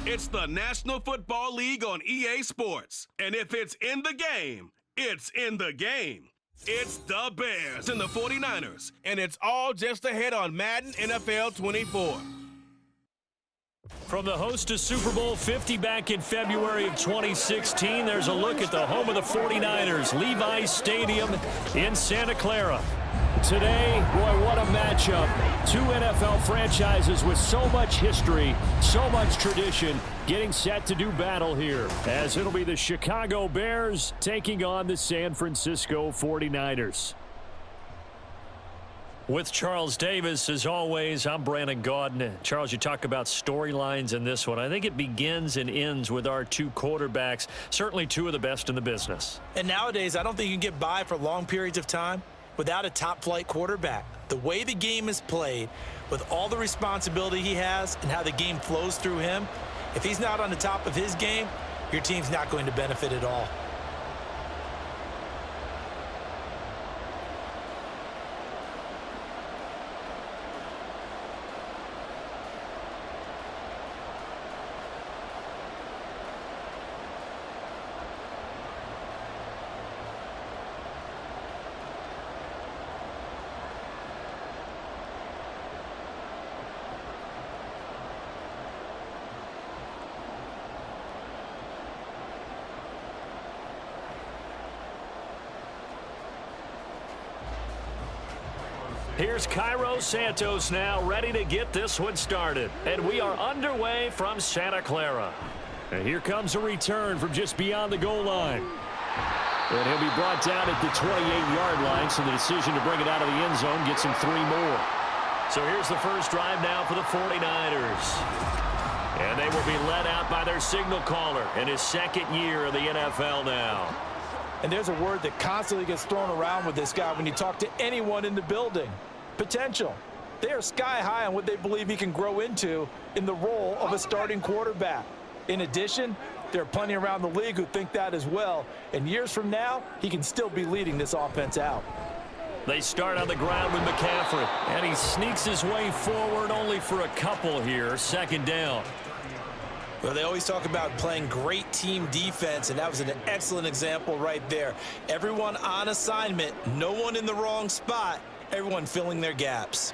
It's the National Football League on EA Sports. And if it's in the game, it's in the game. It's the Bears and the 49ers. And it's all just ahead on Madden NFL 24. From the host to Super Bowl 50 back in February of 2016, there's a look at the home of the 49ers, Levi's Stadium in Santa Clara. Today, boy, what a matchup. Two NFL franchises with so much history, so much tradition, getting set to do battle here, as it'll be the Chicago Bears taking on the San Francisco 49ers. With Charles Davis, as always, I'm Brandon Gaudin. Charles, you talk about storylines in this one. I think it begins and ends with our two quarterbacks, certainly two of the best in the business. And nowadays, I don't think you can get by for long periods of time without a top-flight quarterback. The way the game is played, with all the responsibility he has and how the game flows through him, if he's not on the top of his game, your team's not going to benefit at all. Here's Cairo Santos now, ready to get this one started. And we are underway from Santa Clara. And here comes a return from just beyond the goal line. And he'll be brought down at the 28-yard line, so the decision to bring it out of the end zone gets him 3 more. So here's the first drive now for the 49ers. And they will be led out by their signal caller in his second year of the NFL now. And there's a word that constantly gets thrown around with this guy when you talk to anyone in the building. Potential. They are sky high on what they believe he can grow into in the role of a starting quarterback. In addition, there are plenty around the league who think that as well. And years from now, he can still be leading this offense out. They start on the ground with McCaffrey. And he sneaks his way forward only for a couple here. Second down. Well, they always talk about playing great team defense, and that was an excellent example right there. Everyone on assignment, no one in the wrong spot, everyone filling their gaps.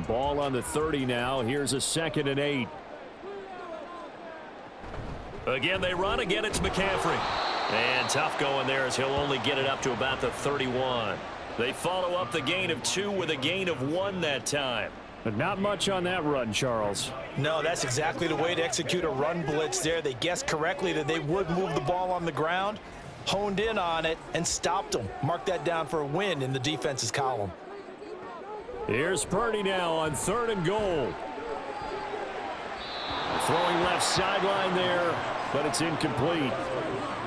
Ball on the 30 now. Here's a 2nd and 8. Again, they run. Again, it's McCaffrey. And tough going there as he'll only get it up to about the 31. They follow up the gain of 2 with a gain of 1 that time. But not much on that run, Charles. No, that's exactly the way to execute a run blitz there. They guessed correctly that they would move the ball on the ground, honed in on it, and stopped them. Mark that down for a win in the defense's column. Here's Purdy now on 3rd and goal. Throwing left sideline there, but it's incomplete.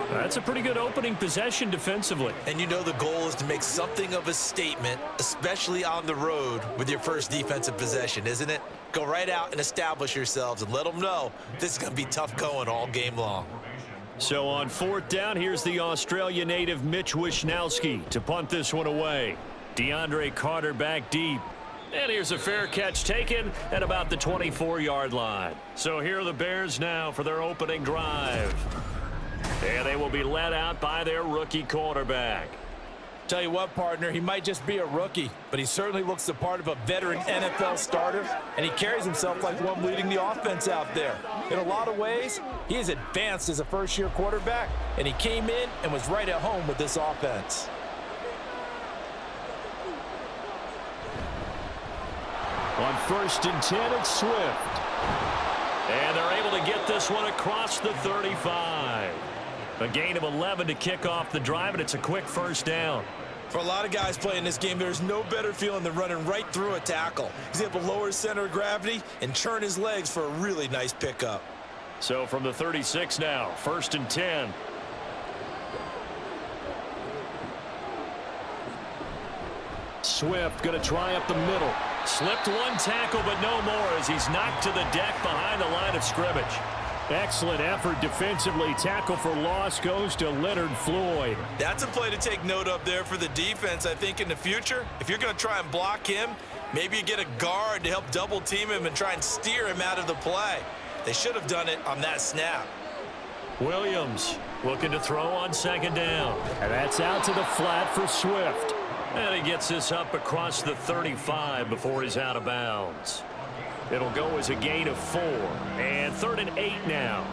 That's a pretty good opening possession defensively. And you know the goal is to make something of a statement, especially on the road with your first defensive possession, isn't it? Go right out and establish yourselves and let them know this is going to be tough going all game long. So on 4th down, here's the Australia native Mitch Wishnowski to punt this one away. DeAndre Carter back deep. And here's a fair catch taken at about the 24-yard line. So here are the Bears now for their opening drive. And they will be led out by their rookie quarterback. Tell you what, partner, he might just be a rookie, but he certainly looks the part of a veteran NFL starter, and he carries himself like one leading the offense out there. In a lot of ways, he is advanced as a first-year quarterback, and he came in and was right at home with this offense. On 1st and 10, it's Swift. And they're able to get this one across the 35. A gain of 11 to kick off the drive, and it's a quick first down. For a lot of guys playing this game, there's no better feeling than running right through a tackle. He's able to lower his center of gravity and turn his legs for a really nice pickup. So from the 36 now, 1st and 10. Swift going to try up the middle. Slipped one tackle, but no more as he's knocked to the deck behind the line of scrimmage. Excellent effort defensively. Tackle for loss goes to Leonard Floyd. That's a play to take note of there for the defense, I think, in the future. If you're going to try and block him, maybe you get a guard to help double team him and try and steer him out of the play. They should have done it on that snap. Williams looking to throw on second down. And that's out to the flat for Swift. And he gets this up across the 35 before he's out of bounds. It'll go as a gain of 4. And 3rd and 8 now.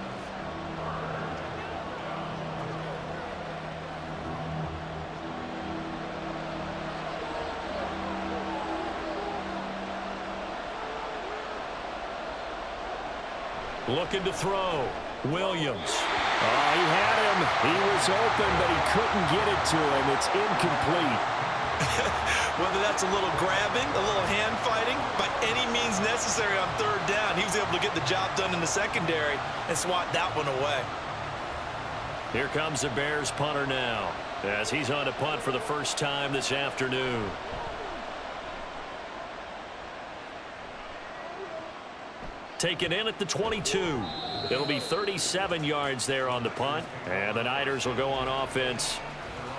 Looking to throw. Williams. Oh, he had him. He was open, but he couldn't get it to him. It's incomplete. Whether that's a little grabbing, a little hand fighting, by any means necessary on 3rd down, he was able to get the job done in the secondary and swat that one away. Here comes the Bears punter now, as he's on to punt for the first time this afternoon. Taken in at the 22. It'll be 37 yards there on the punt. And the Niners will go on offense.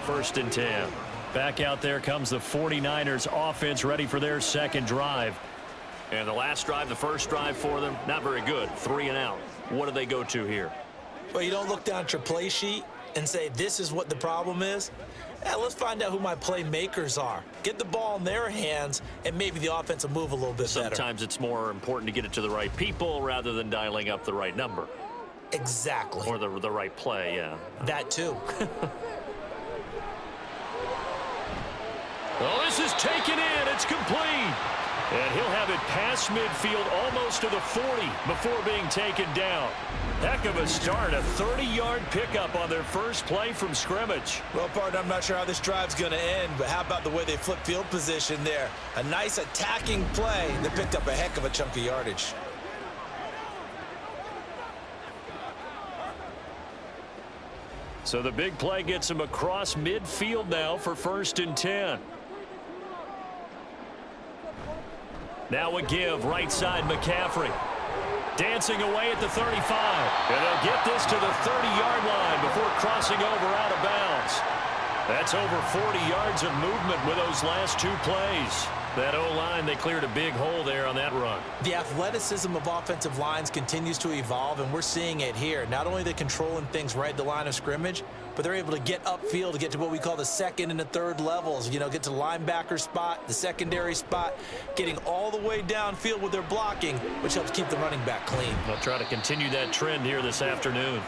1st and 10. Back out there comes the 49ers offense ready for their second drive. And the last drive, the first drive for them, not very good. 3 and out. What do they go to here? Well, you don't look down at your play sheet and say, this is what the problem is. Let's find out who my playmakers are. Get the ball in their hands, and maybe the offense will move a little bit better. Sometimes it's more important to get it to the right people rather than dialing up the right number. Exactly. Or the right play, yeah. That too. Oh, this is taken in. It's complete. And he'll have it past midfield almost to the 40 before being taken down. Heck of a start. A 30-yard pickup on their first play from scrimmage. Well, partner, I'm not sure how this drive's going to end, but how about the way they flip field position there? A nice attacking play that picked up a heck of a chunk of yardage. So the big play gets him across midfield now for 1st and 10. Now a give, right side McCaffrey. Dancing away at the 35. And they'll get this to the 30-yard line before crossing over out of bounds. That's over 40 yards of movement with those last 2 plays. That O-line, they cleared a big hole there on that run. The athleticism of offensive lines continues to evolve, and we're seeing it here. Not only are they controlling things right at the line of scrimmage, but they're able to get upfield to get to what we call the 2nd and the 3rd levels. You know, get to the linebacker spot, the secondary spot, getting all the way downfield with their blocking, which helps keep the running back clean. They'll try to continue that trend here this afternoon.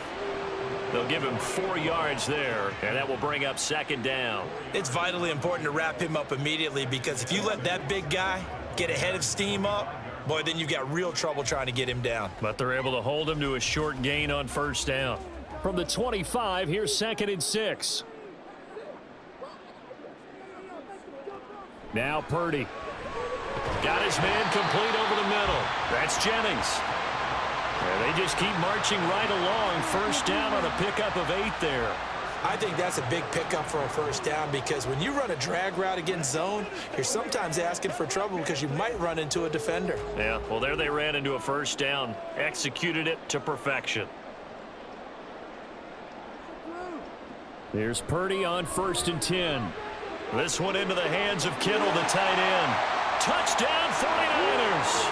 They'll give him 4 yards there, and that will bring up 2nd down. It's vitally important to wrap him up immediately, because if you let that big guy get a head of steam up, boy, then you've got real trouble trying to get him down. But they're able to hold him to a short gain on 1st down. From the 25, here's 2nd and 6. Now Purdy. Got his man complete over the middle. That's Jennings. And they just keep marching right along. 1st down on a pickup of 8 there. I think that's a big pickup for a 1st down, because when you run a drag route against zone, you're sometimes asking for trouble because you might run into a defender. Yeah, well, there they ran into a 1st down. Executed it to perfection. Here's Purdy on 1st and 10. This one into the hands of Kittle, the tight end. Touchdown 49ers.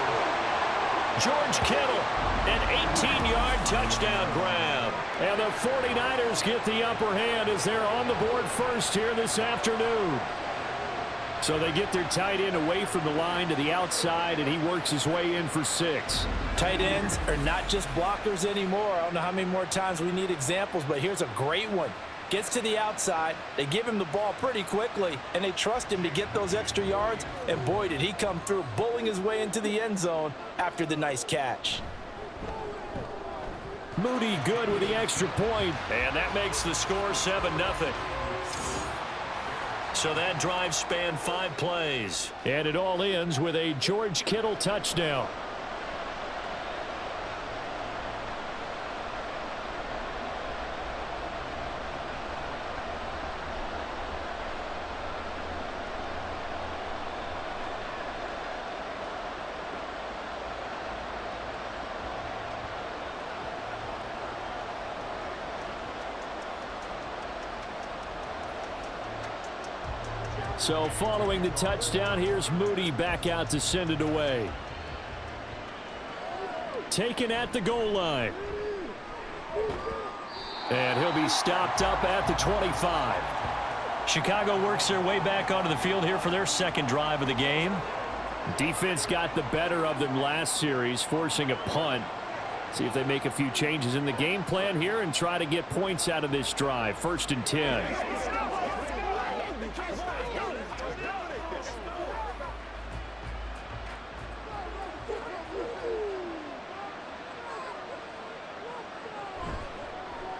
George Kittle, an 18-yard touchdown grab. And the 49ers get the upper hand as they're on the board first here this afternoon. So they get their tight end away from the line to the outside, and he works his way in for 6. Tight ends are not just blockers anymore. I don't know how many more times we need examples, but here's a great one. Gets to the outside, they give him the ball pretty quickly, and they trust him to get those extra yards, and boy, did he come through, bullying his way into the end zone after the nice catch. Moody good with the extra point. And that makes the score 7-0. So that drive spanned 5 plays. And it all ends with a George Kittle touchdown. So following the touchdown, here's Moody back out to send it away. taken at the goal line. And he'll be stopped up at the 25. Chicago works their way back onto the field here for their second drive of the game. Defense got the better of them last series, forcing a punt. See if they make a few changes in the game plan here and try to get points out of this drive. 1st and 10.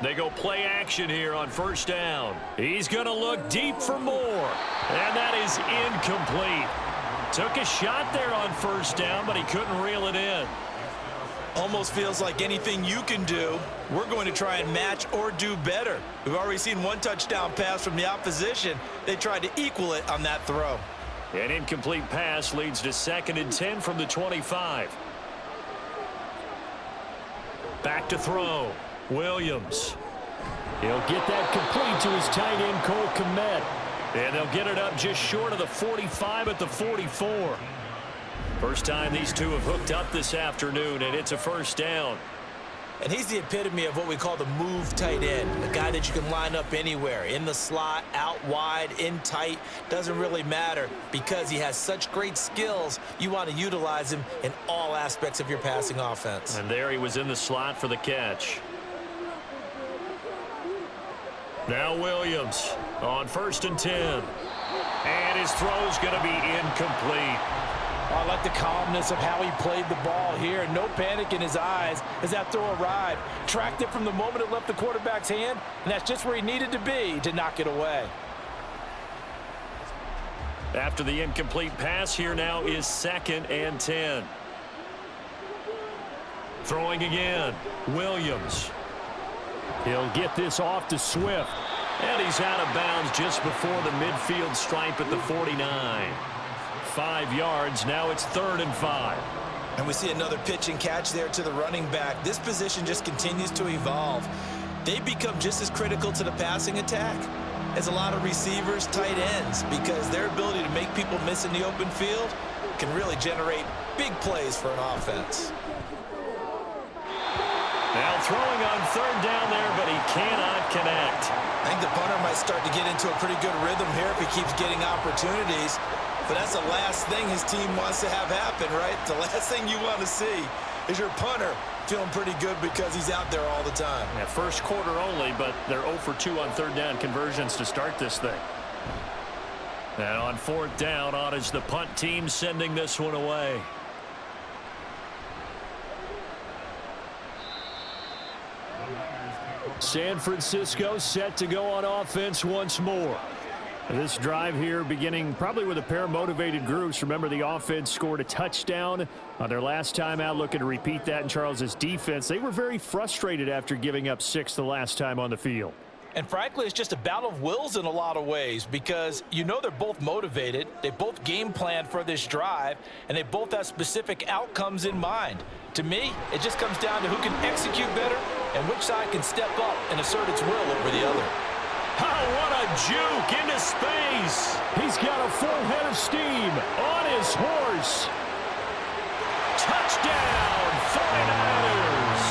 They go play action here on 1st down. He's going to look deep for more. And that is incomplete. Took a shot there on 1st down, but he couldn't reel it in. Almost feels like anything you can do, we're going to try and match or do better. We've already seen one touchdown pass from the opposition. They tried to equal it on that throw. An incomplete pass leads to 2nd and 10 from the 25. Back to throw. Williams. He'll get that complete to his tight end, Cole Kmet. And they'll get it up just short of the 45 at the 44. First time these two have hooked up this afternoon, and it's a 1st down. And he's the epitome of what we call the move tight end, a guy that you can line up anywhere, in the slot, out wide, in tight, doesn't really matter because he has such great skills. You want to utilize him in all aspects of your passing offense. And there he was in the slot for the catch. Now Williams on 1st and 10. And his throw's going to be incomplete. I like the calmness of how he played the ball here. No panic in his eyes as that throw arrived. Tracked it from the moment it left the quarterback's hand, and that's just where he needed to be to knock it away. After the incomplete pass, here now is 2nd and 10. Throwing again. Williams. He'll get this off to Swift. And he's out of bounds just before the midfield stripe at the 49. 5 yards. Now it's 3rd and 5. And we see another pitch and catch there to the running back. This position just continues to evolve. They become just as critical to the passing attack as a lot of receivers, tight ends, because their ability to make people miss in the open field can really generate big plays for an offense. Now throwing on 3rd down there, but he cannot connect. I think the punter might start to get into a pretty good rhythm here if he keeps getting opportunities. But that's the last thing his team wants to have happen, right? The last thing you want to see is your punter feeling pretty good because he's out there all the time. Yeah, 1st quarter only, but they're 0 for 2 on 3rd down conversions to start this thing. And on 4th down, on is the punt team sending this one away. San Francisco set to go on offense once more. This drive here beginning probably with a pair of motivated groups. Remember, the offense scored a touchdown on their last time out, looking to repeat that in Charles's defense. They were very frustrated after giving up 6 the last time on the field. And frankly, it's just a battle of wills in a lot of ways because you know they're both motivated. They both game plan for this drive, and they both have specific outcomes in mind. To me, it just comes down to who can execute better and which side can step up and assert its will over the other. Oh, what a juke into space. He's got a full head of steam on his horse. Touchdown, 49ers.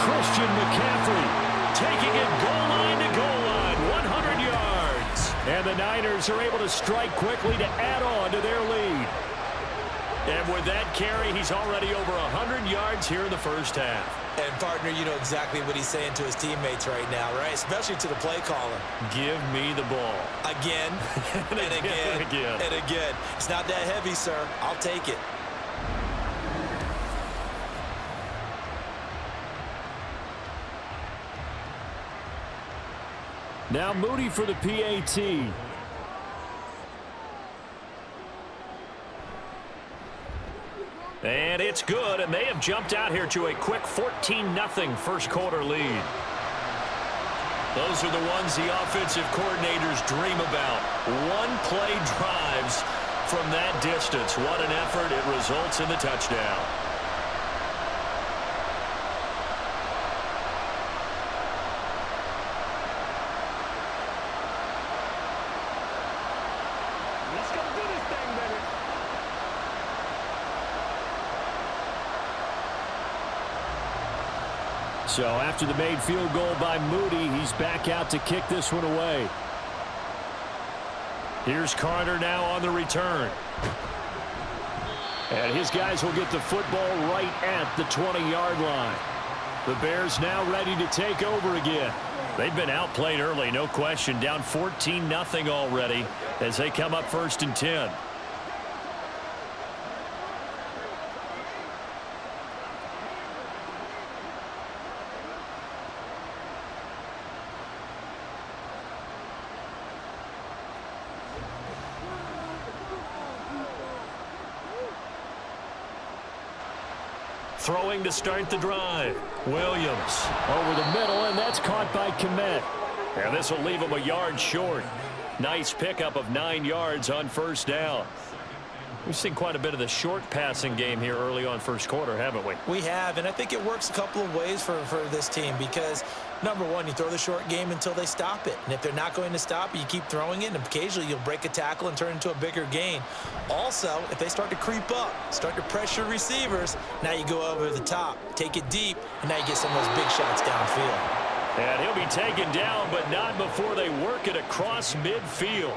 Christian McCaffrey taking it goal line to goal line, 100 yards. And the Niners are able to strike quickly to add on to their lead. And with that carry, he's already over 100 yards here in the 1st half. And, partner, you know exactly what he's saying to his teammates right now, right? Especially to the play caller. Give me the ball. Again, and again, and again. It's not that heavy, sir. I'll take it. Now Moody for the PAT. And it's good, and they have jumped out here to a quick 14-0 1st quarter lead. Those are the ones the offensive coordinators dream about. One-play drives from that distance. What an effort. It results in the touchdown. So after the made field goal by Moody, he's back out to kick this one away. Here's Carter now on the return. And his guys will get the football right at the 20-yard line. The Bears now ready to take over again. They've been outplayed early, no question. Down 14-0 already as they come up 1st and 10. Throwing to start the drive. Williams over the middle, and that's caught by Kmet. And this will leave him a yard short. Nice pickup of 9 yards on 1st down. We've seen quite a bit of the short passing game here early on 1st quarter, haven't we? We have, and I think it works a couple of ways for this team because, number one, you throw the short game until they stop it. And if they're not going to stop it, you keep throwing it, and occasionally you'll break a tackle and turn it into a bigger gain. Also, if they start to creep up, start to pressure receivers, now you go over the top, take it deep, and now you get some of those big shots downfield. And he'll be taken down, but not before they work it across midfield.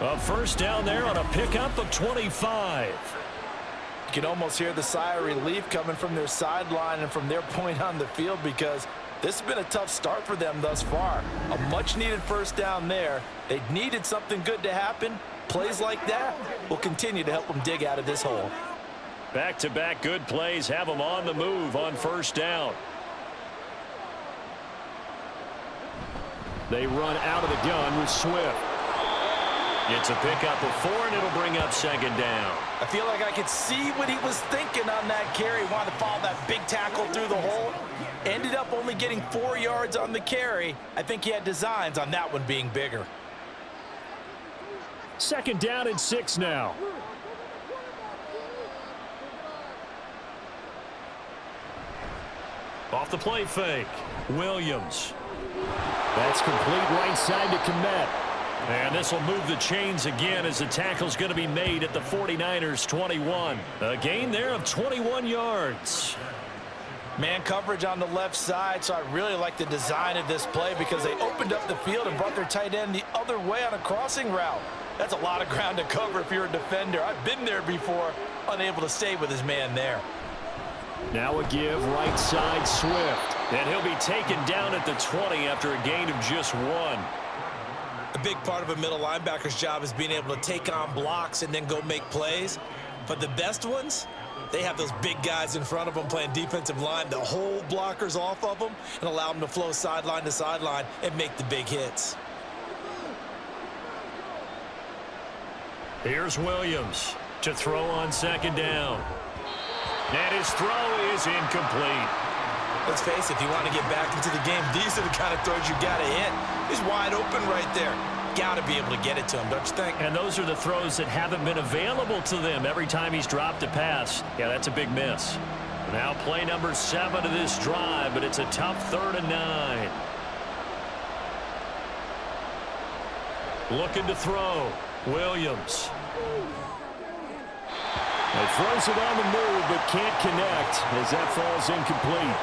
A 1st down there on a pickup of 25. You can almost hear the sigh of relief coming from their sideline and from their point on the field because this has been a tough start for them thus far. A much-needed 1st down there. They needed something good to happen. Plays like that will continue to help them dig out of this hole. Back-to-back good plays have them on the move on 1st down. They run out of the gun with Swift. It's a pickup of 4, and it'll bring up 2nd down. I feel like I could see what he was thinking on that carry. He wanted to follow that big tackle through the hole. Ended up only getting 4 yards on the carry. I think he had designs on that one being bigger. 2nd down and 6 now. Off the play fake. Williams. That's complete right side to Kmet. And this will move the chains again as the tackle's going to be made at the 49ers 21. A gain there of 21 yards. Man coverage on the left side, so I really like the design of this play because they opened up the field and brought their tight end the other way on a crossing route. That's a lot of ground to cover if you're a defender. I've been there before, unable to stay with his man there. Now a give right side Swift. And he'll be taken down at the 20 after a gain of just 1. A big part of a middle linebacker's job is being able to take on blocks and then go make plays. But the best ones, they have those big guys in front of them playing defensive line to hold blockers off of them and allow them to flow sideline to sideline and make the big hits. Here's Williams to throw on 2nd down. And his throw is incomplete. Let's face it, if you want to get back into the game, these are the kind of throws you got to hit. He's wide open right there. Got to be able to get it to him, don't you think? And those are the throws that haven't been available to them every time he's dropped a pass. Yeah, that's a big miss. Now play number 7 of this drive, but it's a tough 3rd and 9. Looking to throw. Williams. He throws it on the move, but can't connect as that falls incomplete.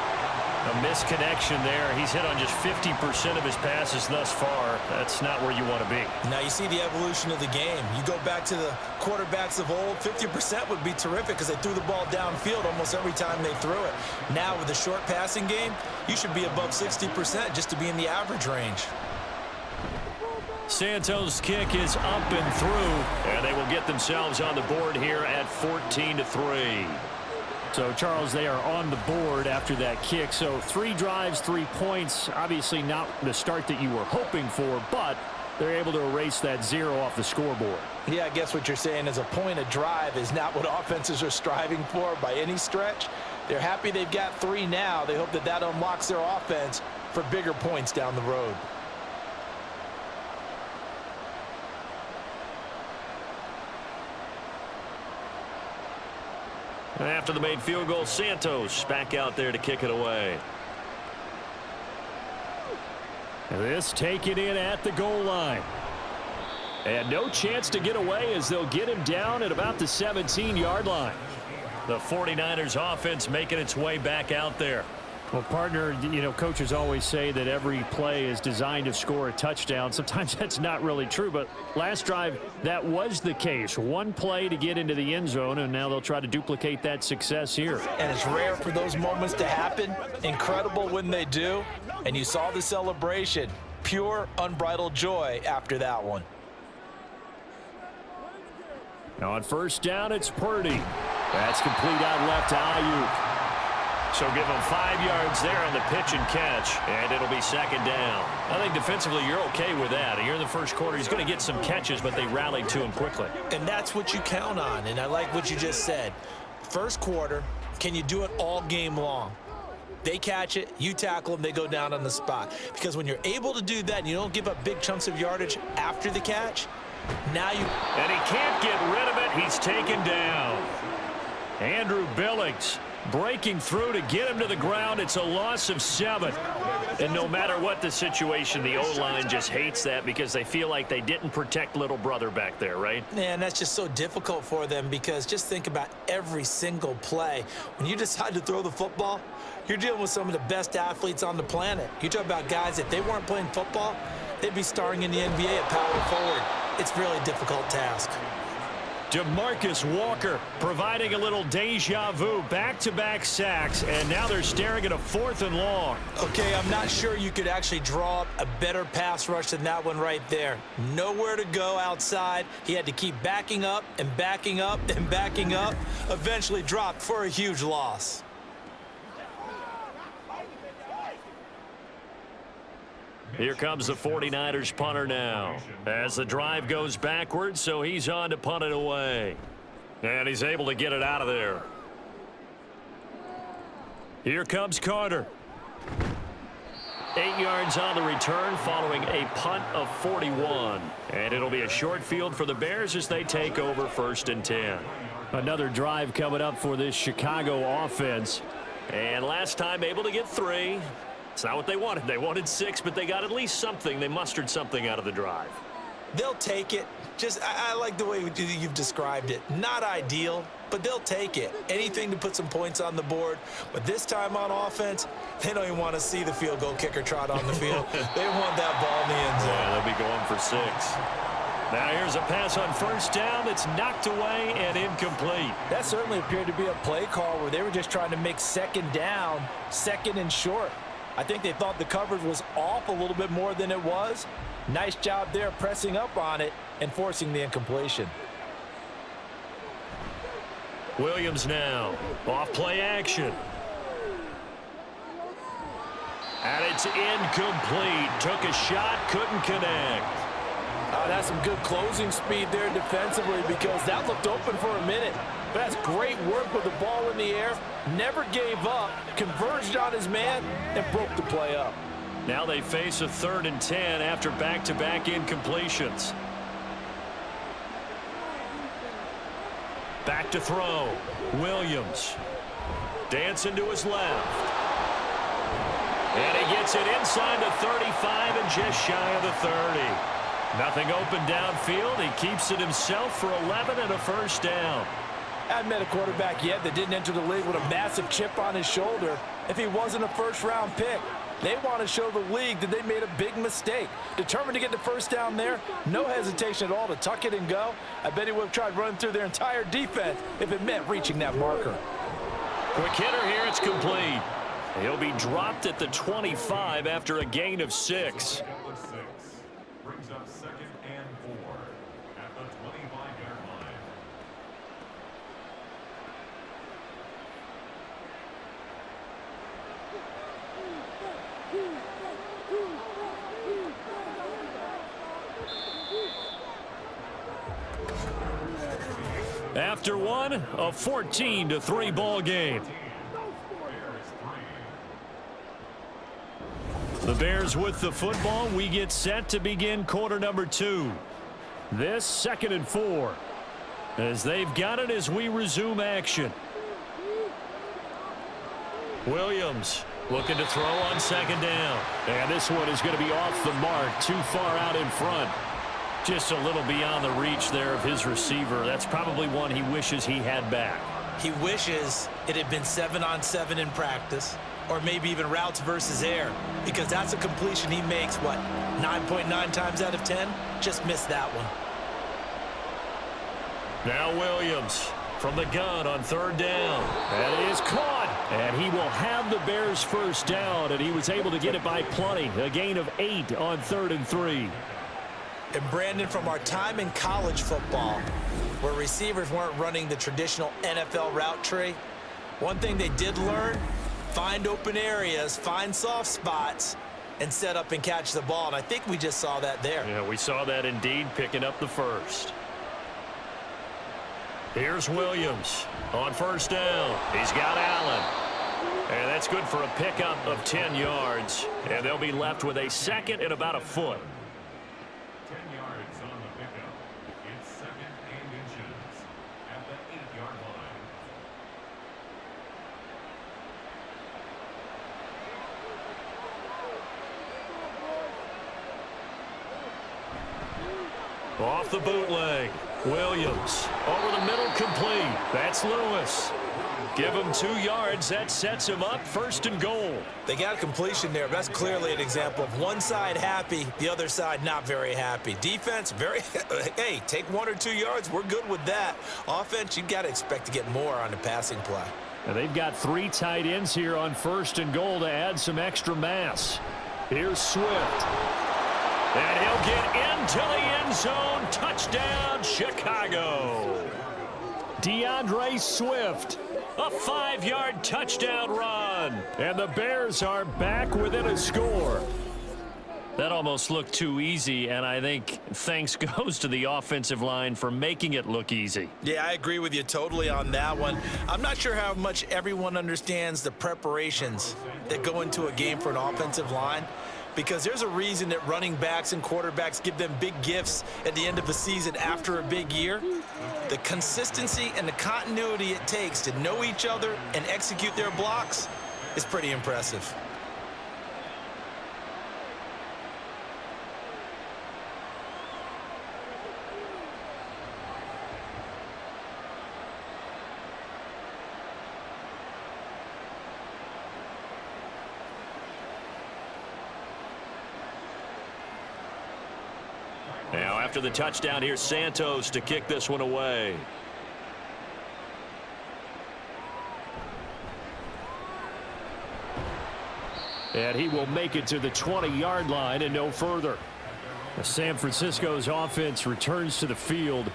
A misconnection there. He's hit on just 50% of his passes thus far. That's not where you want to be. Now you see the evolution of the game. You go back to the quarterbacks of old, 50% would be terrific because they threw the ball downfield almost every time they threw it. Now with the short passing game, you should be above 60% just to be in the average range. Santos' kick is up and through, and they will get themselves on the board here at 14-3. So, Charles, they are on the board after that kick. So 3 drives, 3 points. Obviously not the start that you were hoping for, but they're able to erase that 0 off the scoreboard. Yeah, I guess what you're saying is a point a drive is not what offenses are striving for by any stretch. They're happy they've got 3 now. They hope that that unlocks their offense for bigger points down the road. After the made field goal, Santos back out there to kick it away. This taken in at the goal line. And no chance to get away as they'll get him down at about the 17-yard line. The 49ers offense making its way back out there. Well, partner, you know, coaches always say that every play is designed to score a touchdown. Sometimes that's not really true, but last drive, that was the case. One play to get into the end zone, and now they'll try to duplicate that success here. And it's rare for those moments to happen. Incredible when they do. And you saw the celebration. Pure, unbridled joy after that one. Now on first down, it's Purdy. That's complete out left to Ayuk. So give him 5 yards there on the pitch and catch, and it'll be second down. I think defensively you're okay with that. Here in the first quarter, he's going to get some catches, but they rallied to him quickly. And that's what you count on, and I like what you just said. First quarter, can you do it all game long? They catch it, you tackle them, they go down on the spot. Because when you're able to do that and you don't give up big chunks of yardage after the catch, now you... And he can't get rid of it. He's taken down. Andrew Billings breaking through to get him to the ground. It's a loss of 7. And no matter what the situation, the O-line just hates that because they feel like they didn't protect little brother back there, right? Man, that's just so difficult for them because just think about every single play. When you decide to throw the football, you're dealing with some of the best athletes on the planet. You talk about guys, if they weren't playing football, they'd be starring in the NBA at power forward. It's a really difficult task. DeMarcus Walker providing a little deja vu, back-to-back sacks, and now they're staring at a 4th and long. Okay, I'm not sure you could actually draw up a better pass rush than that one right there. Nowhere to go outside. He had to keep backing up and backing up and backing up. Eventually dropped for a huge loss. Here comes the 49ers punter now as the drive goes backwards, so he's on to punt it away. And he's able to get it out of there. Here comes Carter. 8 yards on the return following a punt of 41. And it'll be a short field for the Bears as they take over 1st and 10. Another drive coming up for this Chicago offense. And last time able to get 3. It's not what they wanted. They wanted 6, but they got at least something. They mustered something out of the drive. They'll take it. I like the way you've described it. Not ideal, but they'll take it. Anything to put some points on the board. But this time on offense, they don't even want to see the field goal kicker trot on the field. They want that ball in the end zone. Yeah, they'll be going for 6. Now here's a pass on first down that's knocked away and incomplete. That certainly appeared to be a play call where they were just trying to make second down, 2nd and short. I think they thought the coverage was off a little bit more than it was. Nice job there pressing up on it and forcing the incompletion. Williams now off play action. And it's incomplete. Took a shot, couldn't connect. That's some good closing speed there defensively because that looked open for a minute. But that's great work with the ball in the air. Never gave up, converged on his man, and broke the play up. Now they face a 3rd and 10 after back-to-back incompletions. Back to throw. Williams. Dancing to his left. And he gets it inside the 35 and just shy of the 30. Nothing open downfield. He keeps it himself for 11 and a 1st down. I haven't met a quarterback yet that didn't enter the league with a massive chip on his shoulder if he wasn't a 1st-round pick. They want to show the league that they made a big mistake. Determined to get the 1st down there, no hesitation at all to tuck it and go. I bet he would have tried running through their entire defense if it meant reaching that marker. Quick hitter here, it's complete. He'll be dropped at the 25 after a gain of 6. Brings up 2nd and 4 at the 25-yard line. After one, a 14-3 ball game. The Bears with the football. We get set to begin quarter number 2. This 2nd and 4. As they've got it as we resume action. Williams looking to throw on 2nd down. And this one is going to be off the mark, too far out in front. Just a little beyond the reach there of his receiver. That's probably one he wishes he had back. He wishes it had been 7-on-7 in practice. or maybe even routes versus air, because that's a completion he makes, what, 9.9 times out of 10? Just missed that one. Now Williams from the gun on third down. That is caught. And he will have the Bears first down, and he was able to get it by plenty. A gain of 8 on 3rd and 3. And Brandon, from our time in college football, where receivers weren't running the traditional NFL route tree, one thing they did learn, find open areas, find soft spots, and set up and catch the ball. And I think we just saw that there. Yeah, we saw that indeed, picking up the first. Here's Williams on first down. He's got Allen. And that's good for a pickup of 10 yards. And they'll be left with a second and about a foot. 10 yards on the pickup. It's second and inches at the 8-yard line. Off the bootleg. Williams over the middle, complete. That's Lewis. Give him 2 yards. That sets him up, 1st and goal. They got a completion there. That's clearly an example of one side happy, the other side not very happy. Defense, very, hey, take 1 or 2 yards. We're good with that. Offense, you got to expect to get more on the passing play. And they've got 3 tight ends here on 1st and goal to add some extra mass. Here's Swift. And he'll get into the end zone. Touchdown, Chicago. DeAndre Swift. A 5-yard touchdown run. And the Bears are back within a score. That almost looked too easy, and I think thanks goes to the offensive line for making it look easy. Yeah, I agree with you totally on that one. I'm not sure how much everyone understands the preparations that go into a game for an offensive line, because there's a reason that running backs and quarterbacks give them big gifts at the end of the season after a big year. The consistency and the continuity it takes to know each other and execute their blocks is pretty impressive. Now, after the touchdown, here's Santos to kick this one away. And he will make it to the 20-yard line and no further. San Francisco's offense returns to the field.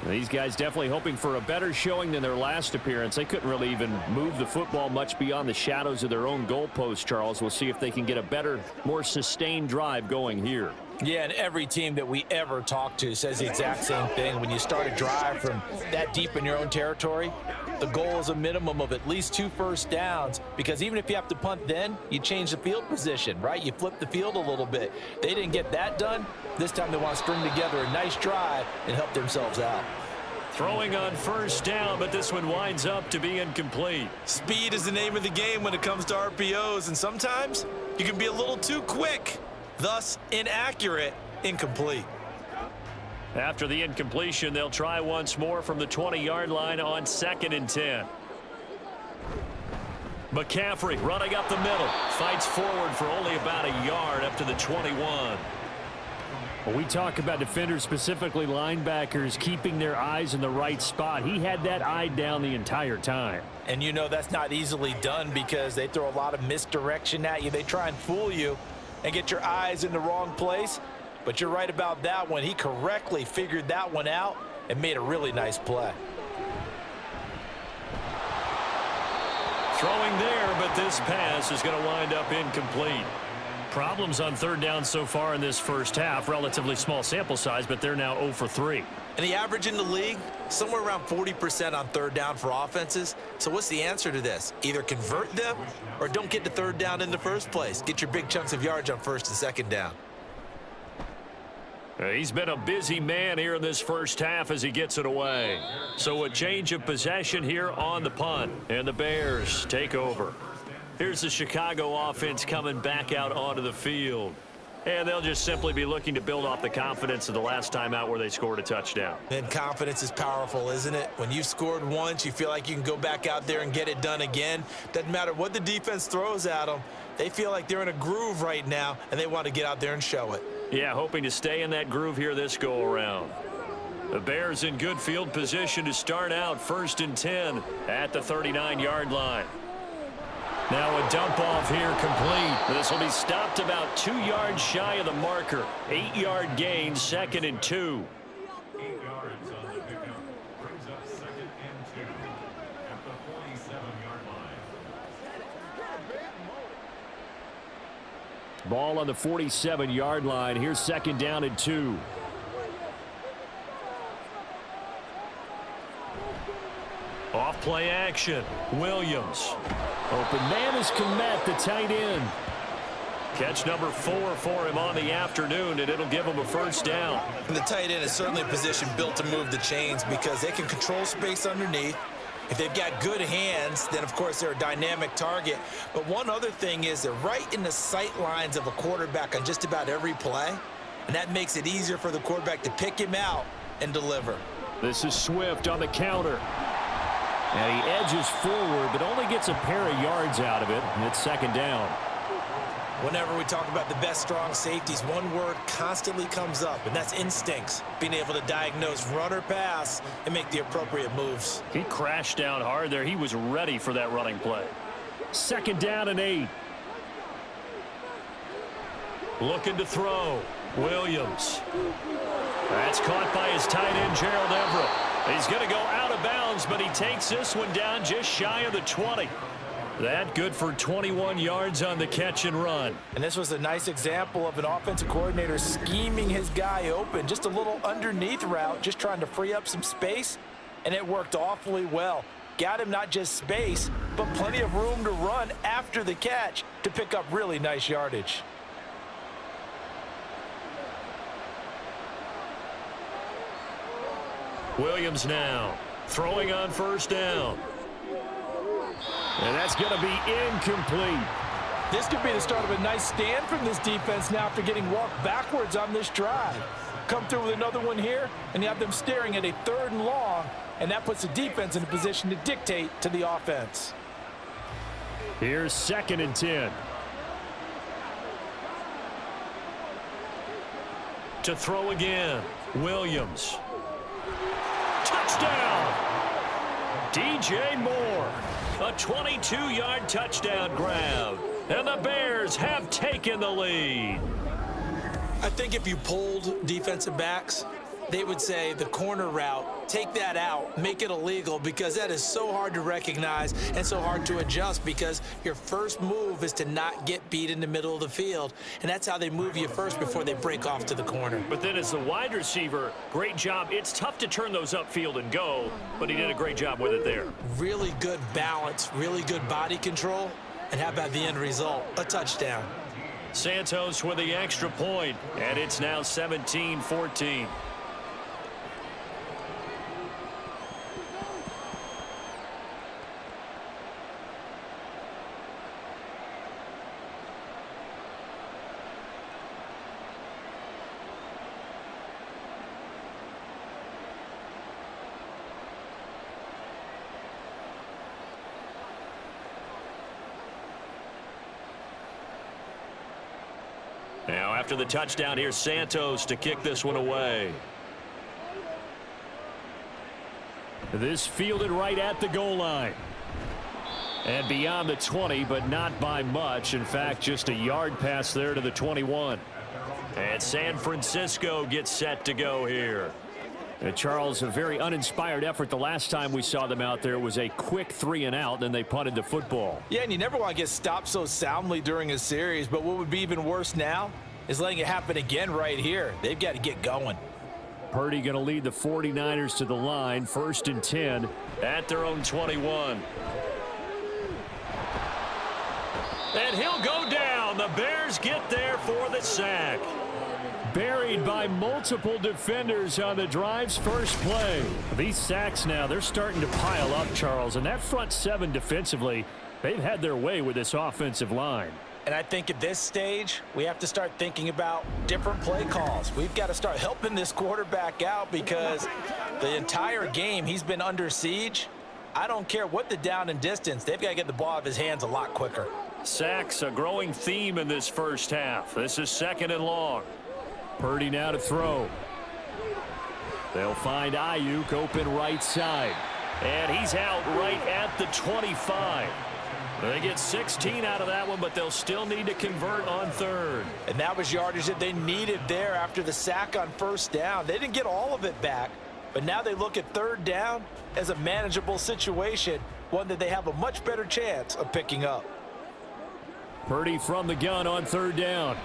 These guys definitely hoping for a better showing than their last appearance. They couldn't really even move the football much beyond the shadows of their own goalpost, Charles. We'll see if they can get a better, more sustained drive going here. Yeah, and every team that we ever talk to says the exact same thing. When you start a drive from that deep in your own territory, the goal is a minimum of at least 2 first downs, because even if you have to punt then, you change the field position, right? You flip the field a little bit. They didn't get that done. This time they want to string together a nice drive and help themselves out. Throwing on first down, but this one winds up to be incomplete. Speed is the name of the game when it comes to RPOs, and sometimes you can be a little too quick, thus inaccurate, incomplete. After the incompletion, they'll try once more from the 20-yard line on 2nd and 10. McCaffrey running up the middle, fights forward for only about a yard up to the 21. When we talk about defenders, specifically linebackers, keeping their eyes in the right spot, he had that eye down the entire time. And you know that's not easily done, because they throw a lot of misdirection at you. They try and fool you and get your eyes in the wrong place. But you're right about that one. He correctly figured that one out and made a really nice play. Throwing there, but this pass is going to wind up incomplete. Problems on 3rd down so far in this first half. Relatively small sample size, but they're now 0 for 3. And the average in the league, somewhere around 40% on 3rd down for offenses. So what's the answer to this? Either convert them or don't get to 3rd down in the first place. Get your big chunks of yards on 1st and 2nd down. He's been a busy man here in this first half as he gets it away. So a change of possession here on the punt, and the Bears take over. Here's the Chicago offense coming back out onto the field. And they'll just simply be looking to build off the confidence of the last time out where they scored a touchdown. And confidence is powerful, isn't it? When you've scored once, you feel like you can go back out there and get it done again. Doesn't matter what the defense throws at them. They feel like they're in a groove right now, and they want to get out there and show it. Yeah, hoping to stay in that groove here this go-around. The Bears in good field position to start out 1st and 10 at the 39-yard line. Now a dump off here complete. This will be stopped about 2 yards shy of the marker. 8-yard gain, 2nd and 2. 8 yards on the pickup. Brings up 2nd and 2 at the 47-yard line. Ball on the 47-yard line. Here's 2nd down and 2. Off play action. Williams. Open man is Komet, the tight end. Catch number 4 for him on the afternoon, and it'll give him a 1st down. And the tight end is certainly a position built to move the chains because they can control space underneath. If they've got good hands, then, of course, they're a dynamic target. But one other thing is they're right in the sight lines of a quarterback on just about every play, and that makes it easier for the quarterback to pick him out and deliver. This is Swift on the counter. And he edges forward, but only gets a pair of yards out of it, and it's 2nd down. Whenever we talk about the best strong safeties, one word constantly comes up, and that's instincts. Being able to diagnose run or pass and make the appropriate moves. He crashed down hard there. He was ready for that running play. 2nd down and 8. Looking to throw. Williams. That's caught by his tight end, Gerald Everett. He's going to go out of bounds, but he takes this one down just shy of the 20. That good for 21 yards on the catch and run. And this was a nice example of an offensive coordinator scheming his guy open. Just a little underneath route, just trying to free up some space, and it worked awfully well. Got him not just space, but plenty of room to run after the catch to pick up really nice yardage. Williams now throwing on 1st down. And that's going to be incomplete. This could be the start of a nice stand from this defense now after getting walked backwards on this drive. Come through with another one here, and you have them staring at a 3rd and long, and that puts the defense in a position to dictate to the offense. Here's 2nd and 10. To throw again. Williams. Touchdown! DJ Moore. A 22-yard touchdown grab. And the Bears have taken the lead. I think if you polled defensive backs, they would say the corner route, take that out, make it illegal, because that is so hard to recognize and so hard to adjust because your first move is to not get beat in the middle of the field, and that's how they move you first before they break off to the corner. But then as the wide receiver, great job. It's tough to turn those upfield and go, but he did a great job with it there. Really good balance, really good body control, and how about the end result? A touchdown. Santos with the extra point, and it's now 17-14. Now, after the touchdown, here's Santos to kick this one away. This fielded right at the goal line. And beyond the 20, but not by much. In fact, just a yard pass there to the 21. And San Francisco gets set to go here. And Charles, a very uninspired effort. The last time we saw them out there was a quick 3 and out, and they punted the football. Yeah, and you never want to get stopped so soundly during a series, but what would be even worse now is letting it happen again right here. They've got to get going. Purdy going to lead the 49ers to the line, 1st and 10. At their own 21. And he'll go down. The Bears get there for the sack. Buried by multiple defenders on the drive's first play. These sacks now, they're starting to pile up, Charles. And that front 7 defensively, they've had their way with this offensive line. And I think at this stage, we have to start thinking about different play calls. We've got to start helping this quarterback out because the entire game he's been under siege. I don't care what the down and distance. They've got to get the ball out of his hands a lot quicker. Sacks, a growing theme in this first half. This is 2nd and long. Purdy now to throw. They'll find Ayuk open right side. And he's out right at the 25. They get 16 out of that one, but they'll still need to convert on 3rd. And that was yardage that they needed there after the sack on 1st down. They didn't get all of it back, but now they look at 3rd down as a manageable situation, one that they have a much better chance of picking up. Purdy from the gun on 3rd down.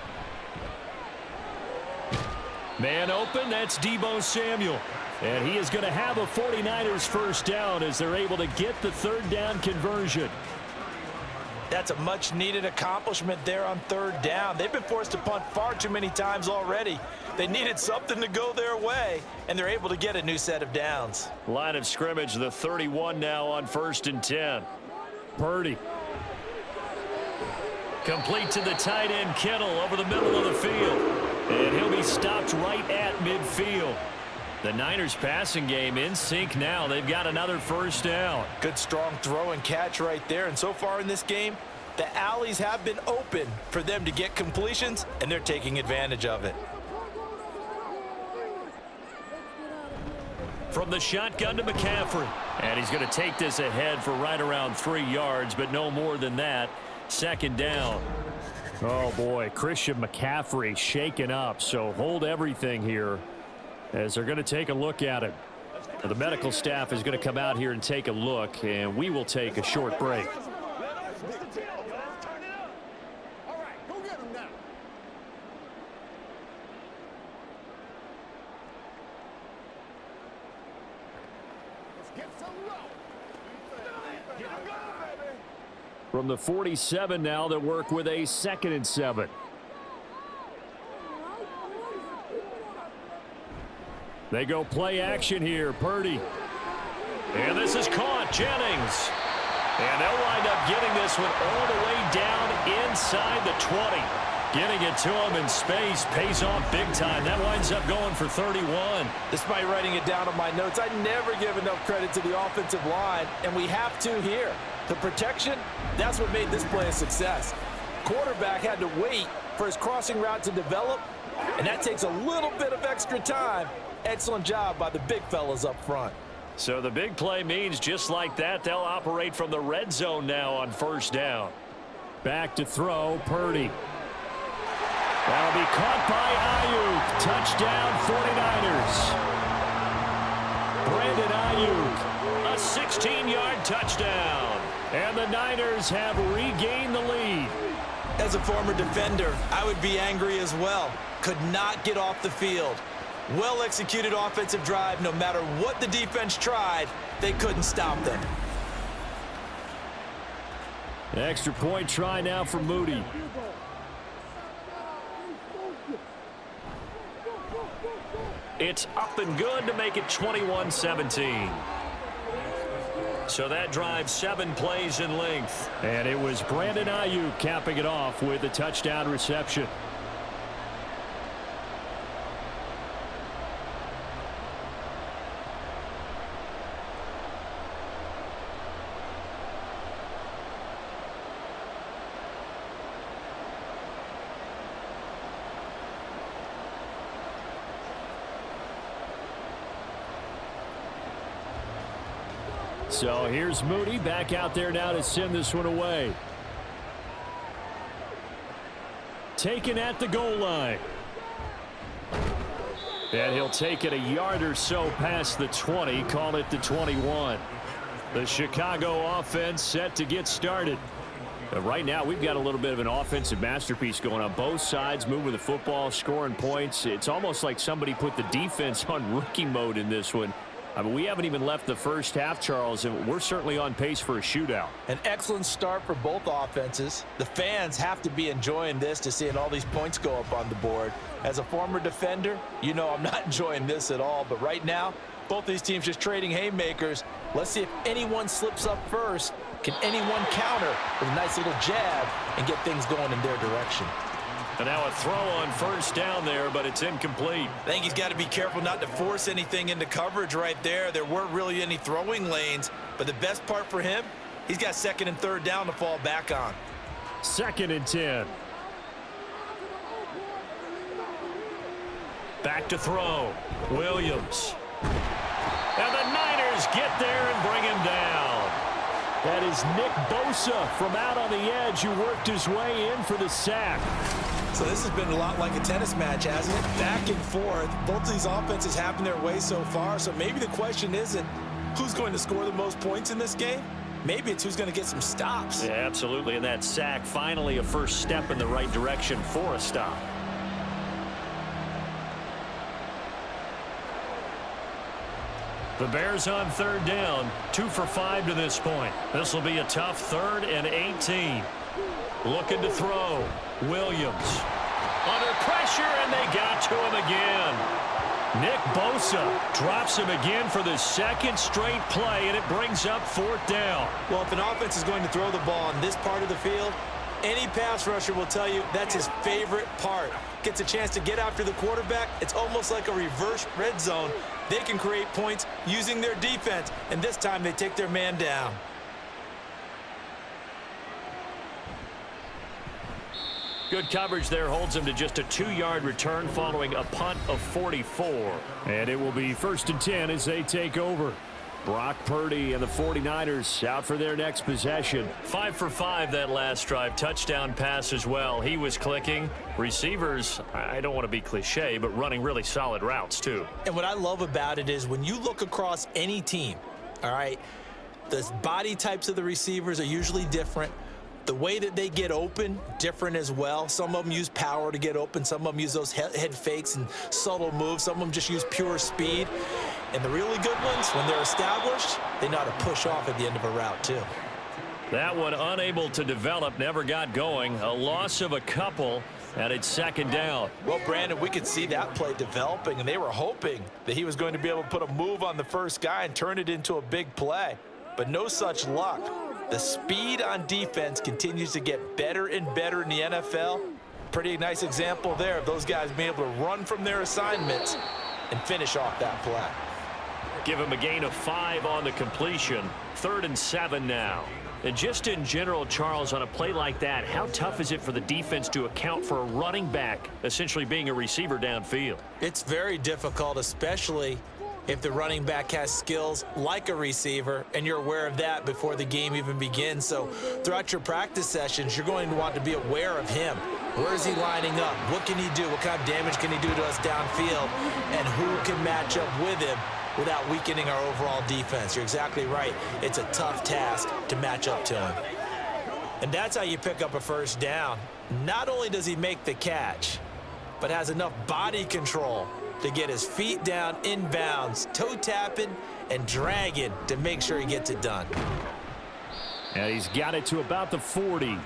Man open, that's Deebo Samuel. And he is going to have a 49ers first down as they're able to get the 3rd down conversion. That's a much-needed accomplishment there on 3rd down. They've been forced to punt far too many times already. They needed something to go their way, and they're able to get a new set of downs. Line of scrimmage, the 31 now on 1st and 10. Purdy. Complete to the tight end, Kittle, over the middle of the field. And he'll be stopped right at midfield. The Niners passing game in sync now. They've got another first down. Good strong throw and catch right there. And so far in this game, the alleys have been open for them to get completions, and they're taking advantage of it. From the shotgun to McCaffrey. And he's going to take this ahead for right around 3 yards, but no more than that. 2nd down. Oh, boy. Christian McCaffrey shaken up. So hold everything here as they're going to take a look at it. Now, the medical staff is going to come out here and take a look, and we will take a short break. From the 47 now, they'll work with a 2nd and 7. They go play action here. Purdy. And this is caught. Jennings. And they'll wind up getting this one all the way down inside the 20. Getting it to him in space pays off big time. That winds up going for 31. Despite writing it down on my notes, I never give enough credit to the offensive line, and we have to here. The protection, that's what made this play a success. Quarterback had to wait for his crossing route to develop, and that takes a little bit of extra time. Excellent job by the big fellas up front. So the big play means just like that, they'll operate from the red zone now on 1st down. Back to throw, Purdy. That'll be caught by Ayuk. Touchdown 49ers. Brandon Ayuk, a 16-yard touchdown. And the Niners have regained the lead. As a former defender, I would be angry as well. Could not get off the field. Well-executed offensive drive. No matter what the defense tried, they couldn't stop them. Extra point try now for Moody. It's up and good to make it 21-17. So that drives 7 plays in length. And it was Brandon Ayuk capping it off with a touchdown reception. So here's Moody back out there now to send this one away. Taken at the goal line. And he'll take it a yard or so past the 20, call it the 21. The Chicago offense set to get started. But right now we've got a little bit of an offensive masterpiece going on. Both sides moving the football, scoring points. It's almost like somebody put the defense on rookie mode in this one. I mean, we haven't even left the first half, Charles, and we're certainly on pace for a shootout. An excellent start for both offenses. The fans have to be enjoying this to seeing all these points go up on the board. As a former defender, you know I'm not enjoying this at all, but right now, Both these teams just trading haymakers. Let's see if anyone slips up first. Can anyone counter with a nice little jab and get things going in their direction? And now a throw on first down there, but it's incomplete. I think he's got to be careful not to force anything into coverage right there. There weren't really any throwing lanes, but the best part for him, he's got second and third down to fall back on. 2nd and 10. Back to throw. Williams. And the Niners get there and bring him down. That is Nick Bosa from out on the edge who worked his way in for the sack. So this has been a lot like a tennis match, hasn't it? Back and forth. Both of these offenses having their way so far. So maybe the question isn't who's going to score the most points in this game. Maybe it's who's going to get some stops. Yeah, absolutely. And that sack, finally a first step in the right direction for a stop. The Bears on third down, 2 for 5 to this point. This will be a tough 3rd and 18. Looking to throw. Williams. Under pressure, and they got to him again. Nick Bosa drops him again for the 2nd straight play, and it brings up 4th down. Well, if an offense is going to throw the ball in this part of the field, any pass rusher will tell you that's his favorite part. Gets a chance to get after the quarterback. It's almost like a reverse red zone. They can create points using their defense, and this time they take their man down. Good coverage there holds him to just a 2-yard return following a punt of 44. And it will be 1st and 10 as they take over. Brock Purdy and the 49ers out for their next possession. 5 for 5 that last drive. Touchdown pass as well. He was clicking. Receivers, I don't want to be cliche, but running really solid routes too. And what I love about it is when you look across any team, all right, the body types of the receivers are usually different. The way that they get open, different as well. Some of them use power to get open. Some of them use those head fakes and subtle moves. Some of them just use pure speed. And the really good ones, when they're established, they know how to push off at the end of a route too. That one unable to develop, never got going. A loss of a couple, and it's 2nd down. Well, Brandon, we could see that play developing, and they were hoping that he was going to be able to put a move on the first guy and turn it into a big play. But no such luck. The speed on defense continues to get better and better in the NFL. Pretty nice example there of those guys being able to run from their assignments and finish off that play. Give him a gain of 5 on the completion. 3rd and 7 now. And just in general, Charles, on a play like that, how tough is it for the defense to account for a running back essentially being a receiver downfield? It's very difficult, especially if the running back has skills like a receiver, and you're aware of that before the game even begins. So throughout your practice sessions, you're going to want to be aware of him. Where is he lining up? What can he do? What kind of damage can he do to us downfield? And who can match up with him without weakening our overall defense? You're exactly right. It's a tough task to match up to him. And that's how you pick up a first down. Not only does he make the catch, but has enough body control to get his feet down inbounds, toe tapping and dragging to make sure he gets it done. And he's got it to about the 40.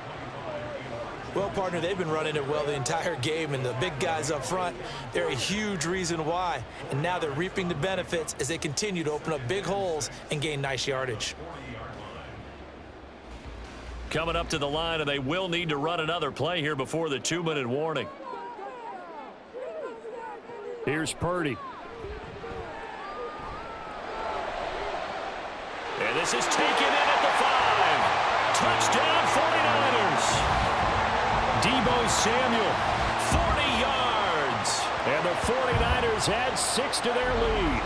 Well, partner, they've been running it well the entire game, and the big guys up front, they're a huge reason why. And now they're reaping the benefits as they continue to open up big holes and gain nice yardage. Coming up to the line, and they will need to run another play here before the 2-minute warning. Here's Purdy. And this is taken in at the 5. Touchdown 49ers. Deebo Samuel. 40 yards. And the 49ers add 6 to their lead.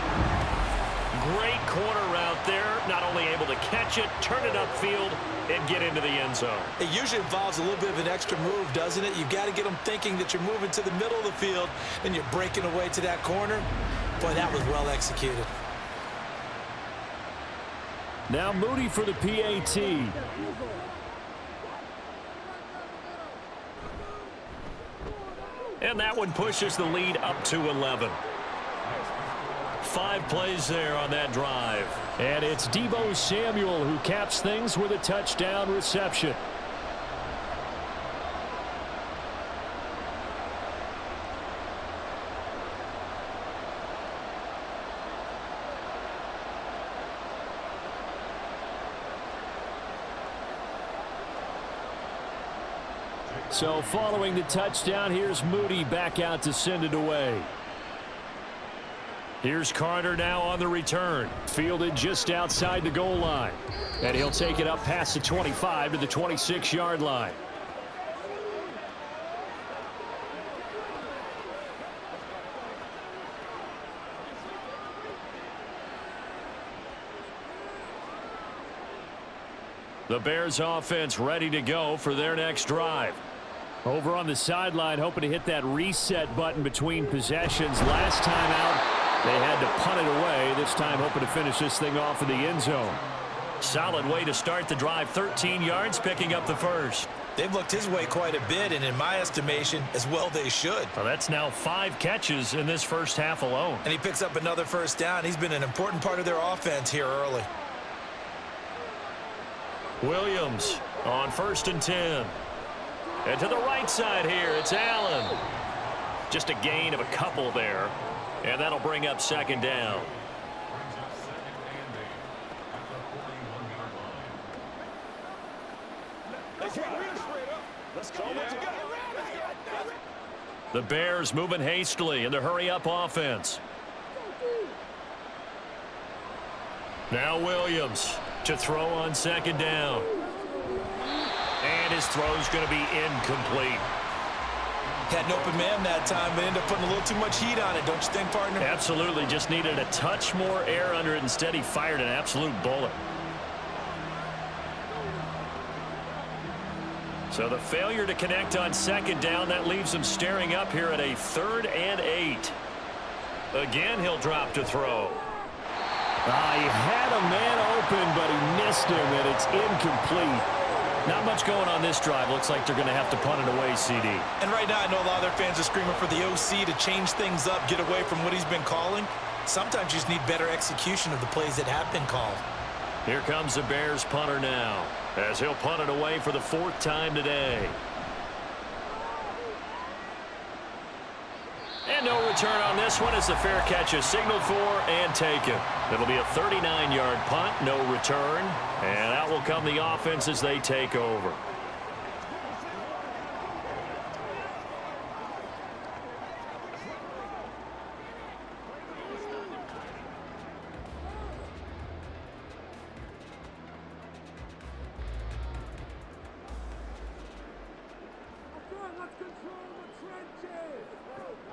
Great corner route there. Not only able to catch it, turn it upfield, and get into the end zone. It usually involves a little bit of an extra move, doesn't it? You've got to get them thinking that you're moving to the middle of the field and you're breaking away to that corner. Boy, that was well executed. Now Moody for the PAT. And that one pushes the lead up to 11. 5 plays there on that drive. And it's Deebo Samuel who caps things with a touchdown reception. So following the touchdown, here's Moody back out to send it away. Here's Carter now on the return. Fielded just outside the goal line. And he'll take it up past the 25 to the 26-yard line. The Bears offense ready to go for their next drive. Over on the sideline, hoping to hit that reset button between possessions. Last time out, they had to punt it away. This time hoping to finish this thing off in the end zone. Solid way to start the drive. 13 yards, picking up the first. They've looked his way quite a bit, and in my estimation, as well they should. Well, that's now 5 catches in this first half alone. And he picks up another first down. He's been an important part of their offense here early. Williams on 1st and 10. And to the right side here, it's Allen. Just a gain of a couple there. And that'll bring up 2nd down. The Bears moving hastily in the hurry-up offense. Now Williams to throw on 2nd down. And his throw's going to be incomplete. Had an open man that time, but ended up putting a little too much heat on it, don't you think, partner? Absolutely. Just needed a touch more air under it. Instead, he fired an absolute bullet. So the failure to connect on 2nd down, that leaves him staring up here at a 3rd and 8. Again, he'll drop to throw. He had a man open, but he missed him, and it's incomplete. Not much going on this drive. Looks like they're going to have to punt it away, CD. And right now, I know a lot of their fans are screaming for the OC to change things up, get away from what he's been calling. Sometimes you just need better execution of the plays that have been called. Here comes the Bears punter now, as he'll punt it away for the 4th time today. And no return on this one as the fair catch is signaled for and taken. It'll be a 39-yard punt, no return. And out will come the offense as they take over.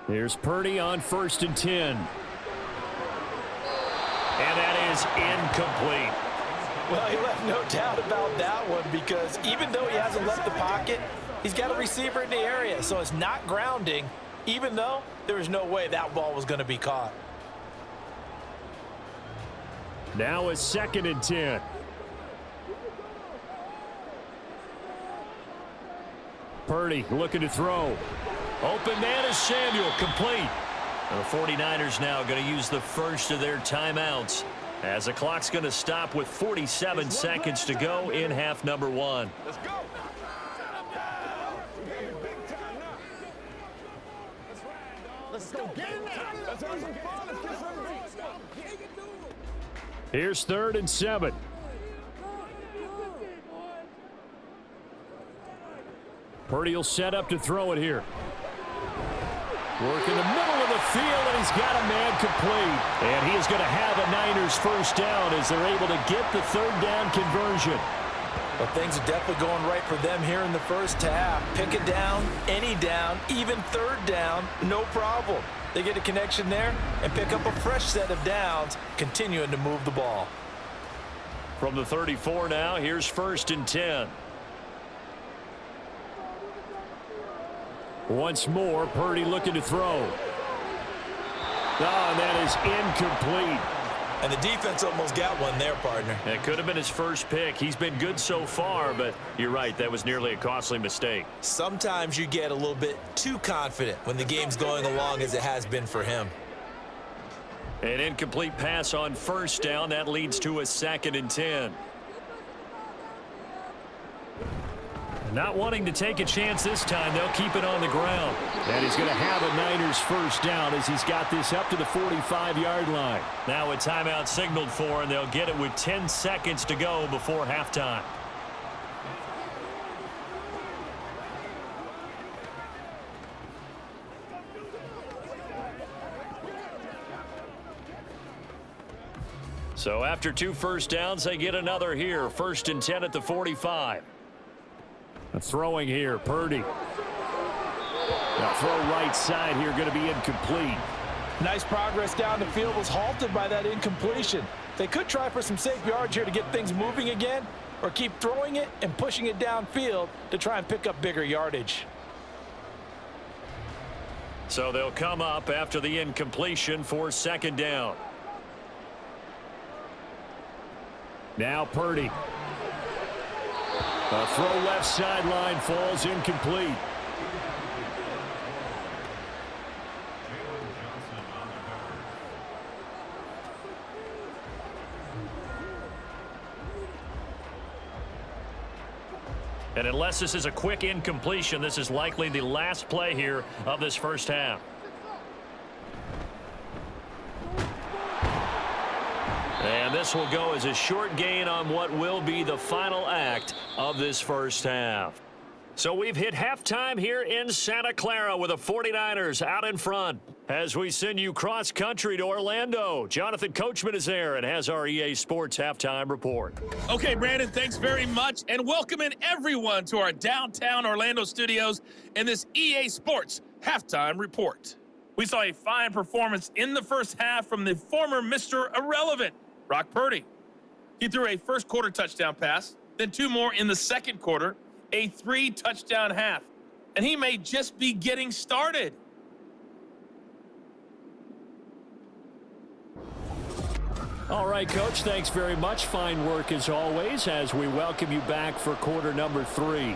Here's Purdy on 1st and 10. And that is incomplete. Well, he left no doubt about that one because even though he hasn't left the pocket, he's got a receiver in the area, so it's not grounding, even though there was no way that ball was going to be caught. Now it's 2nd and 10. Purdy looking to throw. Open man is Samuel, complete. And the 49ers now going to use the first of their timeouts as the clock's going to stop with 47 seconds to go in half number 1. Let's go. Let's go. Get in there. Let's have some fun. Let's get some beats. Here's 3rd and 7. Purdy will set up to throw it here. Work in the middle of the field, and he's got a man complete. And he is going to have a Niners first down as they're able to get the 3rd down conversion. Well, things are definitely going right for them here in the first half. Pick it down, any down, even 3rd down, no problem. They get a connection there and pick up a fresh set of downs, continuing to move the ball. From the 34 now, here's 1st and 10. Once more, Purdy looking to throw. And that is incomplete. And the defense almost got one there, partner. It could have been his first pick. He's been good so far, but you're right, that was nearly a costly mistake. Sometimes you get a little bit too confident when the game's going along as it has been for him. An incomplete pass on 1st down. That leads to a 2nd and 10. Not wanting to take a chance this time, they'll keep it on the ground. And he's going to have a Niners first down as he's got this up to the 45-yard line. Now a timeout signaled for, and they'll get it with 10 seconds to go before halftime. So after 2 first downs, they get another here. 1st and 10 at the 45. Throwing here, Purdy. Now throw right side here, going to be incomplete. Nice progress down the field, was halted by that incompletion. They could try for some safe yards here to get things moving again, or keep throwing it and pushing it downfield to try and pick up bigger yardage. So they'll come up after the incompletion for 2nd down. Now Purdy. A throw left sideline falls incomplete. And unless this is a quick incompletion, this is likely the last play here of this first half. And this will go as a short gain on what will be the final act of this first half. So we've hit halftime here in Santa Clara with the 49ers out in front. As we send you cross-country to Orlando, Jonathan Coachman is there and has our EA Sports halftime report. Okay, Brandon, thanks very much, and welcoming everyone to our downtown Orlando studios in this EA Sports halftime report. We saw a fine performance in the first half from the former Mr. Irrelevant, Brock Purdy. He threw a first-quarter touchdown pass, then 2 more in the second quarter, a 3-touchdown half, and he may just be getting started. All right, Coach, thanks very much. Fine work as always as we welcome you back for quarter number 3.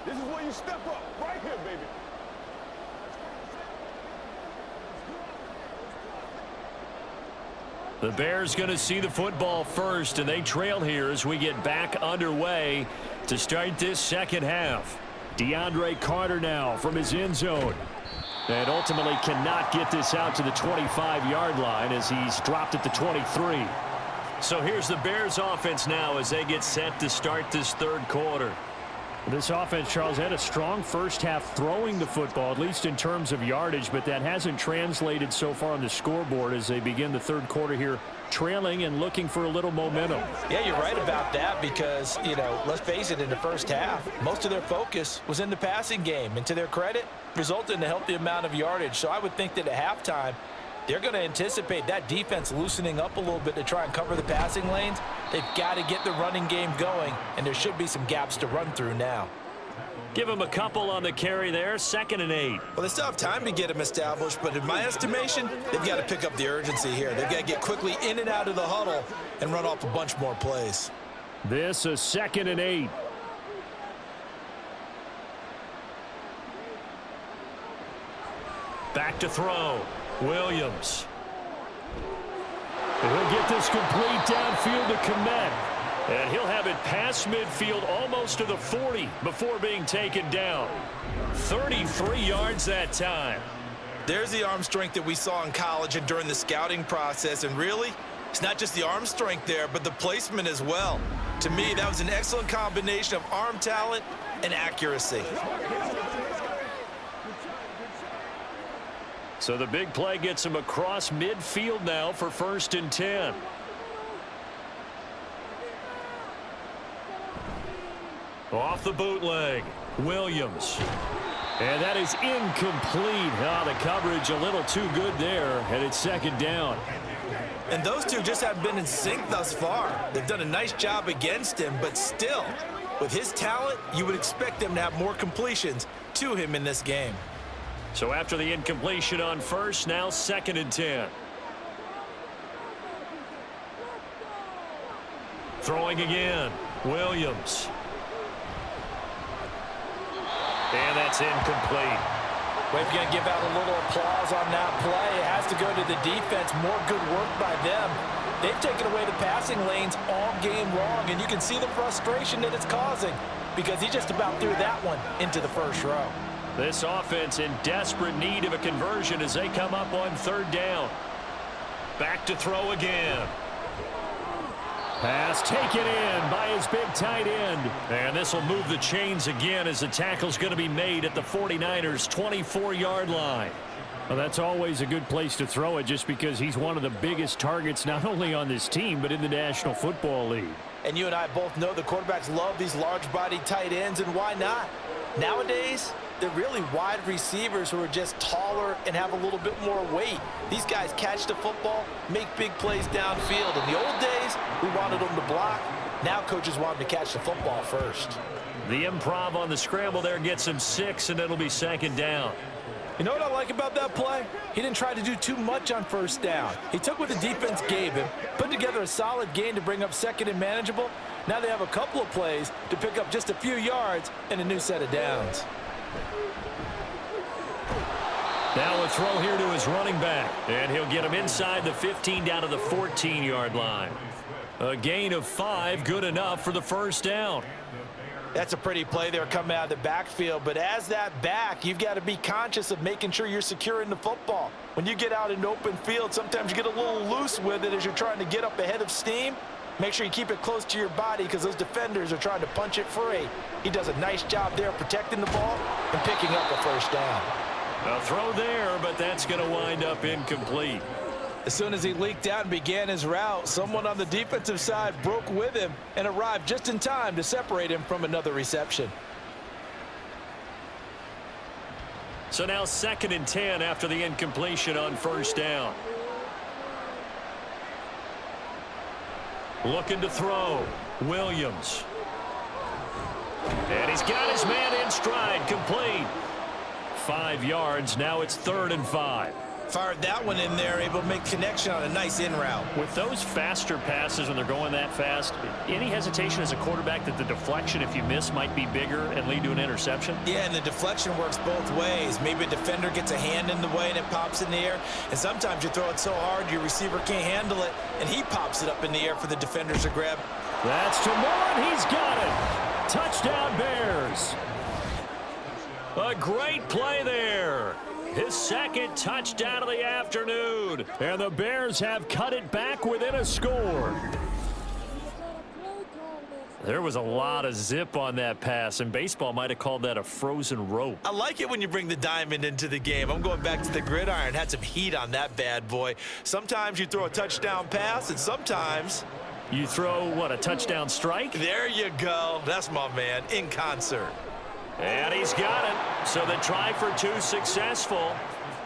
This is where you step up, right here, baby. The Bears going to see the football first, and they trail here as we get back underway to start this second half. DeAndre Carter now from his end zone. And ultimately cannot get this out to the 25-yard line as he's dropped at the 23. So here's the Bears offense now as they get set to start this third quarter. This offense, Charles, had a strong first half throwing the football, at least in terms of yardage, but that hasn't translated so far on the scoreboard as they begin the third quarter here, trailing and looking for a little momentum. Yeah, you're right about that because, let's face it, in the first half, most of their focus was in the passing game. And to their credit, resulted in a healthy amount of yardage. So I would think that at halftime, they're going to anticipate that defense loosening up a little bit to try and cover the passing lanes. They've got to get the running game going, and there should be some gaps to run through now. Give them a couple on the carry there, 2nd and 8. Well, they still have time to get them established, but in my estimation, they've got to pick up the urgency here. They've got to get quickly in and out of the huddle and run off a bunch more plays. This is 2nd and 8. Back to throw. Williams. And he'll get this complete downfield to Kmet. And he'll have it past midfield almost to the 40 before being taken down. 33 yards that time. There's the arm strength that we saw in college and during the scouting process. And really, it's not just the arm strength there, but the placement as well. To me, that was an excellent combination of arm talent and accuracy. So the big play gets him across midfield now for 1st and 10. Off the bootleg, Williams. And that is incomplete. The coverage a little too good there, and it's 2nd down. And those two just haven't been in sync thus far. They've done a nice job against him, but still, with his talent, you would expect them to have more completions to him in this game. So after the incompletion on first, now 2nd and 10. Throwing again, Williams. And that's incomplete. Well, if you're going to give out a little applause on that play, it has to go to the defense. More good work by them. They've taken away the passing lanes all game long, and you can see the frustration that it's causing because he just about threw that one into the first row. This offense in desperate need of a conversion as they come up on third down. Back to throw again. Pass taken in by his big tight end. And this will move the chains again as the tackle's going to be made at the 49ers' 24-yard line. Well, that's always a good place to throw it just because he's one of the biggest targets not only on this team but in the National Football League. And you and I both know the quarterbacks love these large-bodied tight ends, and why not? Nowadays, they're really wide receivers who are just taller and have a little bit more weight. These guys catch the football, make big plays downfield. In the old days, we wanted them to block. Now coaches want them to catch the football first. The improv on the scramble there gets him 6, and it'll be second down. You know what I like about that play? He didn't try to do too much on first down. He took what the defense gave him, put together a solid gain to bring up second and manageable. Now they have a couple of plays to pick up just a few yards and a new set of downs. Now a throw here to his running back, and he'll get him inside the 15 down to the 14-yard line. A gain of 5, good enough for the first down. That's a pretty play there coming out of the backfield, but as that back, you've got to be conscious of making sure you're securing the football. When you get out in open field, sometimes you get a little loose with it as you're trying to get up ahead of steam. Make sure you keep it close to your body because those defenders are trying to punch it free. He does a nice job there protecting the ball and picking up a first down. A throw there, but that's going to wind up incomplete. As soon as he leaked out and began his route, someone on the defensive side broke with him and arrived just in time to separate him from another reception. So now 2nd and 10 after the incompletion on first down. Looking to throw. Williams. And he's got his man in stride, complete. 5 yards, now it's 3rd and 5. Fired that one in there, able to make connection on a nice in route. With those faster passes when they're going that fast, any hesitation as a quarterback that the deflection, if you miss, might be bigger and lead to an interception? Yeah, and the deflection works both ways. Maybe a defender gets a hand in the way and it pops in the air, and sometimes you throw it so hard your receiver can't handle it, and he pops it up in the air for the defenders to grab. That's to Moore, and he's got it. Touchdown, Bears. A great play there. His 2nd touchdown of the afternoon. And the Bears have cut it back within a score. There was a lot of zip on that pass, and baseball might have called that a frozen rope. I like it when you bring the diamond into the game. I'm going back to the gridiron. Had some heat on that bad boy. Sometimes you throw a touchdown pass, and sometimes you throw, what, a touchdown strike? There you go. That's my man, in concert. And he's got it. So the try for 2 successful.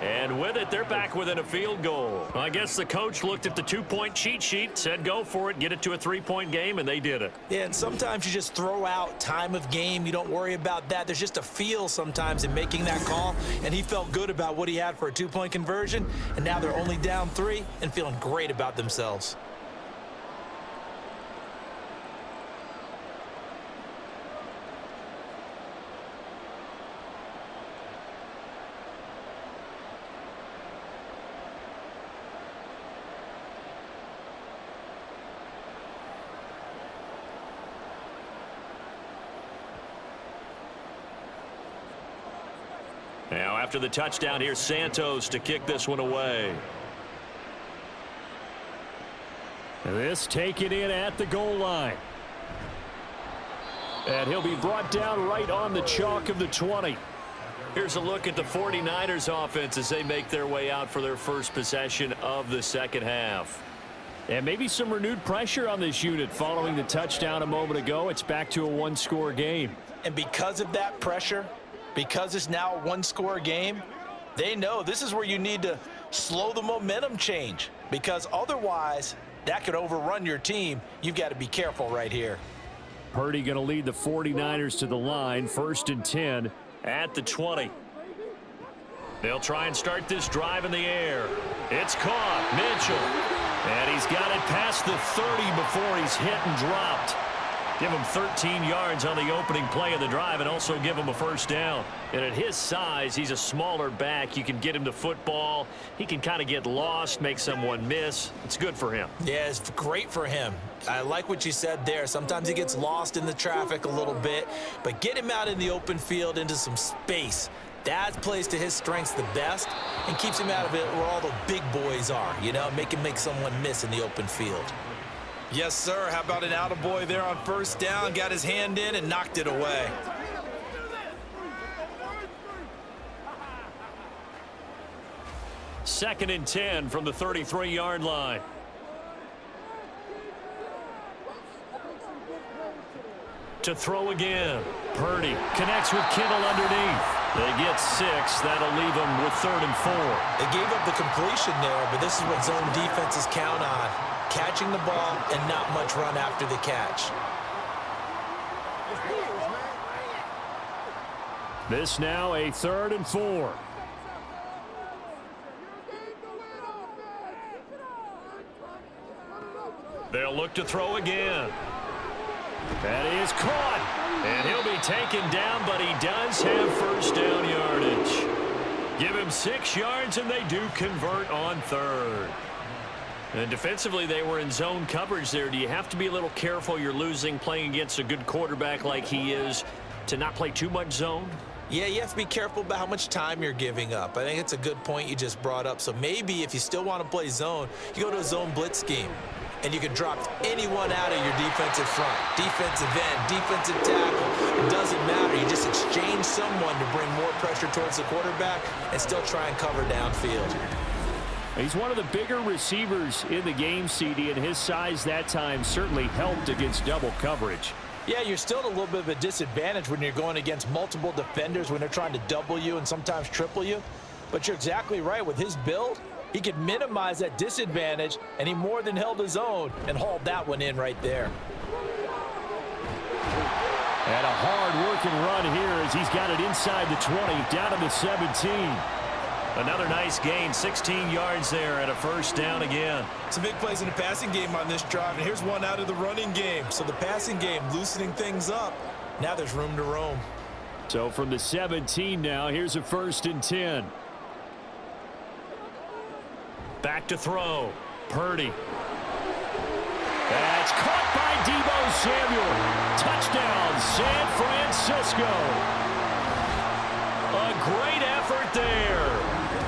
And with it, they're back within a field goal. I guess the coach looked at the 2-point cheat sheet, said go for it, get it to a 3-point game, and they did it. Yeah, and sometimes you just throw out time of game. You don't worry about that. There's just a feel sometimes in making that call, and he felt good about what he had for a 2-point conversion, and now they're only down 3 and feeling great about themselves. Now after the touchdown, here's Santos to kick this one away. This taken in at the goal line. And he'll be brought down right on the chalk of the 20. Here's a look at the 49ers offense as they make their way out for their first possession of the second half. And maybe some renewed pressure on this unit following the touchdown a moment ago. It's back to a 1-score game. And because of that pressure, because it's now a 1-score game, they know this is where you need to slow the momentum change, because otherwise that could overrun your team. You've got to be careful right here. Purdy going to lead the 49ers to the line, 1st and 10 at the 20. They'll try and start this drive in the air. It's caught. Mitchell. And he's got it past the 30 before he's hit and dropped. Give him 13 yards on the opening play of the drive and also give him a first down. And at his size, he's a smaller back. You can get him to football. He can kind of get lost, make someone miss. It's good for him. Yeah, it's great for him. I like what you said there. Sometimes he gets lost in the traffic a little bit, but get him out in the open field into some space. That plays to his strengths the best and keeps him out of it where all the big boys are, you know, make someone miss in the open field. Yes, sir. How about an attaboy there on first down? Got his hand in and knocked it away. Second and 10 from the 33-yard line. To throw again. Purdy connects with Kittle underneath. They get 6. That'll leave them with 3rd and 4. They gave up the completion there, but this is what zone defenses count on. Catching the ball and not much run after the catch. This now a 3rd and 4. They'll look to throw again. That is caught. And he'll be taken down, but he does have first down yardage. Give him 6 yards, and they do convert on 3rd. And defensively, they were in zone coverage there. Do you have to be a little careful? You're losing, playing against a good quarterback like he is, to not play too much zone? Yeah, you have to be careful about how much time you're giving up. I think it's a good point you just brought up. So maybe if you still want to play zone, you go to a zone blitz scheme. And you can drop anyone out of your defensive front. Defensive end, defensive tackle. It doesn't matter. You just exchange someone to bring more pressure towards the quarterback and still try and cover downfield. He's one of the bigger receivers in the game, CD, and his size that time certainly helped against double coverage. Yeah, you're still at a little bit of a disadvantage when you're going against multiple defenders when they're trying to double you and sometimes triple you. But you're exactly right. With his build, he could minimize that disadvantage, and he more than held his own and hauled that one in right there. And a hard-working run here as he's got it inside the 20, down to the 17. Another nice gain, 16 yards there and a first down again. Some big plays in the passing game on this drive, and here's one out of the running game. So the passing game loosening things up. Now there's room to roam. So from the 17 now, here's a 1st and 10. Back to throw. Purdy. That's caught by Deebo Samuel. Touchdown, San Francisco. A great effort there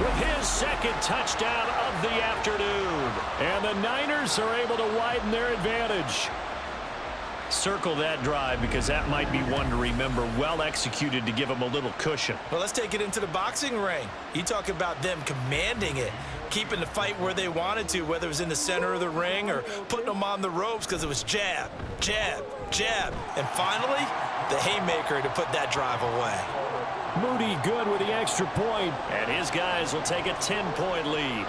with his 2nd touchdown of the afternoon. And the Niners are able to widen their advantage. Circle that drive because that might be one to remember. Well executed to give them a little cushion. Well, let's take it into the boxing ring. You talk about them commanding it, keeping the fight where they wanted to, whether it was in the center of the ring or putting them on the ropes because it was jab, jab, jab. And finally, the haymaker to put that drive away. Moody good with the extra point. And his guys will take a 10-point lead.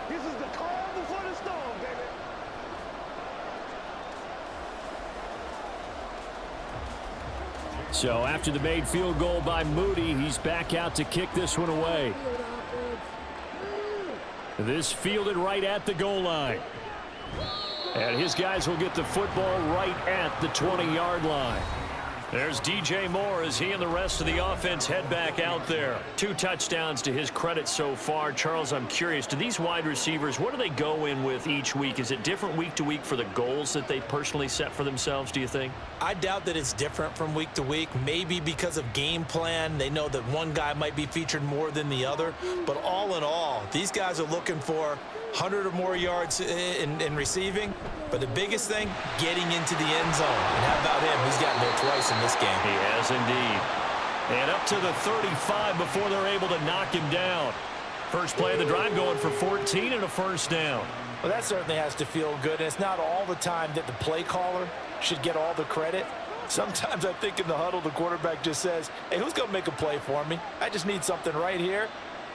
This is the calm before the storm, baby. So after the made field goal by Moody, he's back out to kick this one away. This fielded right at the goal line. And his guys will get the football right at the 20-yard line. There's DJ Moore as he and the rest of the offense head back out there. 2 touchdowns to his credit so far. Charles, I'm curious, do these wide receivers, what do they go in with each week? Is it different week to week for the goals that they personally set for themselves, do you think? I doubt that it's different from week to week. Maybe because of game plan, they know that one guy might be featured more than the other. But all in all, these guys are looking for 100 or more yards in receiving. But the biggest thing, getting into the end zone. And how about him? He's gotten there twice in this game. He has indeed. And up to the 35 before they're able to knock him down. First play of the drive going for 14 and a first down. Well, that certainly has to feel good. And it's not all the time that the play caller should get all the credit. Sometimes I think in the huddle, the quarterback just says, hey, who's going to make a play for me? I just need something right here.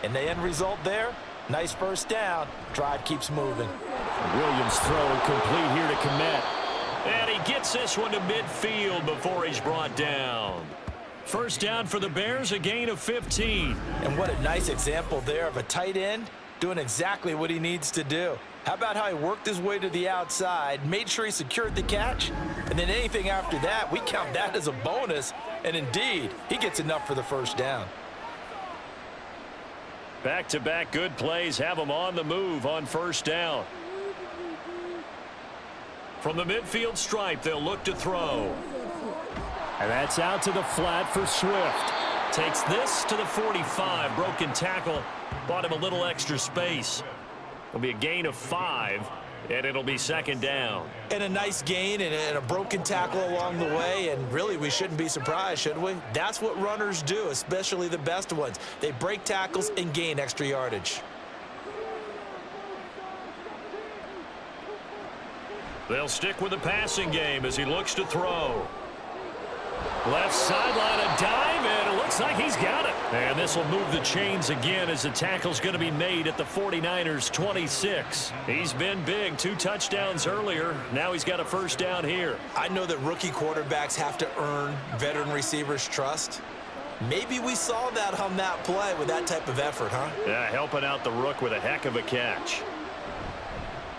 And the end result there, nice first down. Drive keeps moving. Williams throw complete here to Komet. And he gets this one to midfield before he's brought down. First down for the Bears, a gain of 15. And what a nice example there of a tight end doing exactly what he needs to do. How about how he worked his way to the outside, made sure he secured the catch, and then anything after that, we count that as a bonus. And indeed, he gets enough for the first down. Back-to-back good plays have him on the move on first down. From the midfield stripe, they'll look to throw. And that's out to the flat for Swift. Takes this to the 45. Broken tackle. Bought him a little extra space. It'll be a gain of 5, and it'll be second down. And a nice gain and a broken tackle along the way, and really we shouldn't be surprised, should we? That's what runners do, especially the best ones. They break tackles and gain extra yardage. They'll stick with the passing game as he looks to throw. Left sideline, a dive, and it looks like he's got it. And this will move the chains again as the tackle's going to be made at the 49ers 26. He's been big, 2 touchdowns earlier. Now he's got a first down here. I know that rookie quarterbacks have to earn veteran receivers' trust. Maybe we saw that on that play with that type of effort, huh? Yeah, helping out the rook with a heck of a catch.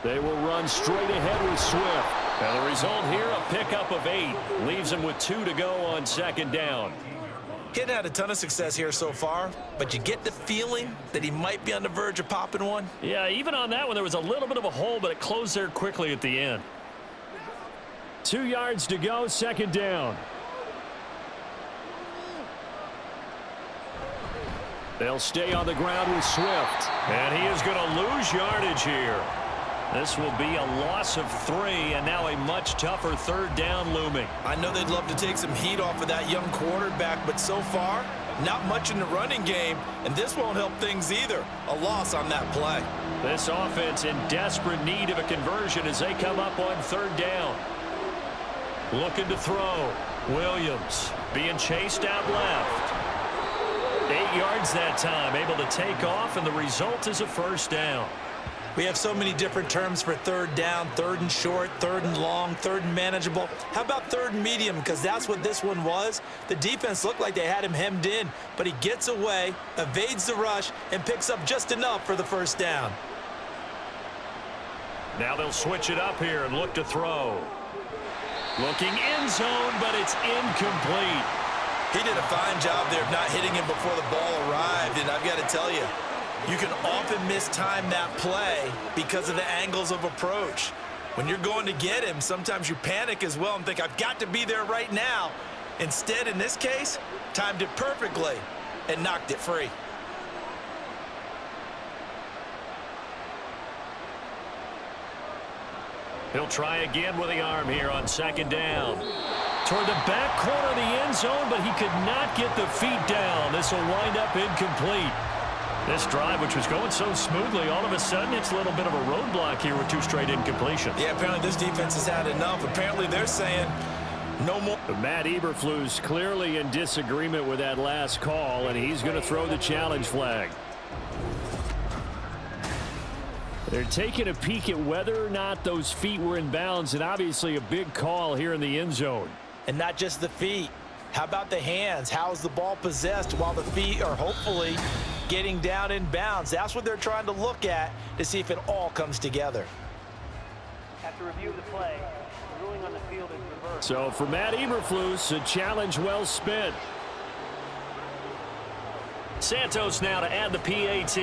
They will run straight ahead with Swift. And the result here, a pickup of 8. Leaves him with 2 to go on second down. He hadn't had a ton of success here so far, but you get the feeling that he might be on the verge of popping one. Yeah, even on that one, there was a little bit of a hole, but it closed there quickly at the end. 2 yards to go, second down. They'll stay on the ground with Swift. And he is going to lose yardage here. This will be a loss of 3, and now a much tougher third down looming. I know they'd love to take some heat off of that young quarterback, but so far, not much in the running game, and this won't help things either. A loss on that play. This offense in desperate need of a conversion as they come up on third down. Looking to throw. Williams being chased out left. 8 yards that time, able to take off, and the result is a first down. We have so many different terms for third down, third and short, third and long, third and manageable. How about third and medium? Because that's what this one was. The defense looked like they had him hemmed in, but he gets away, evades the rush, and picks up just enough for the first down. Now they'll switch it up here and look to throw. Looking end zone, but it's incomplete. He did a fine job there of not hitting him before the ball arrived, and I've got to tell you, you can often mistime that play because of the angles of approach. When you're going to get him, sometimes you panic as well and think, I've got to be there right now. Instead, in this case, timed it perfectly and knocked it free. He'll try again with the arm here on second down. Toward the back corner of the end zone, but he could not get the feet down. This will wind up incomplete. This drive, which was going so smoothly, all of a sudden it's a little bit of a roadblock here with 2 straight incompletions. Yeah, apparently this defense has had enough. Apparently they're saying no more. Matt Eberflus clearly in disagreement with that last call, and he's going to throw the challenge flag. They're taking a peek at whether or not those feet were in bounds, and obviously a big call here in the end zone. And not just the feet. How about the hands? How's the ball possessed while the feet are hopefully getting down in bounds? That's what they're trying to look at to see if it all comes together. After review of the play, the ruling on the field is reversed. So for Matt Eberflus, a challenge well spent. Santos now to add the PAT.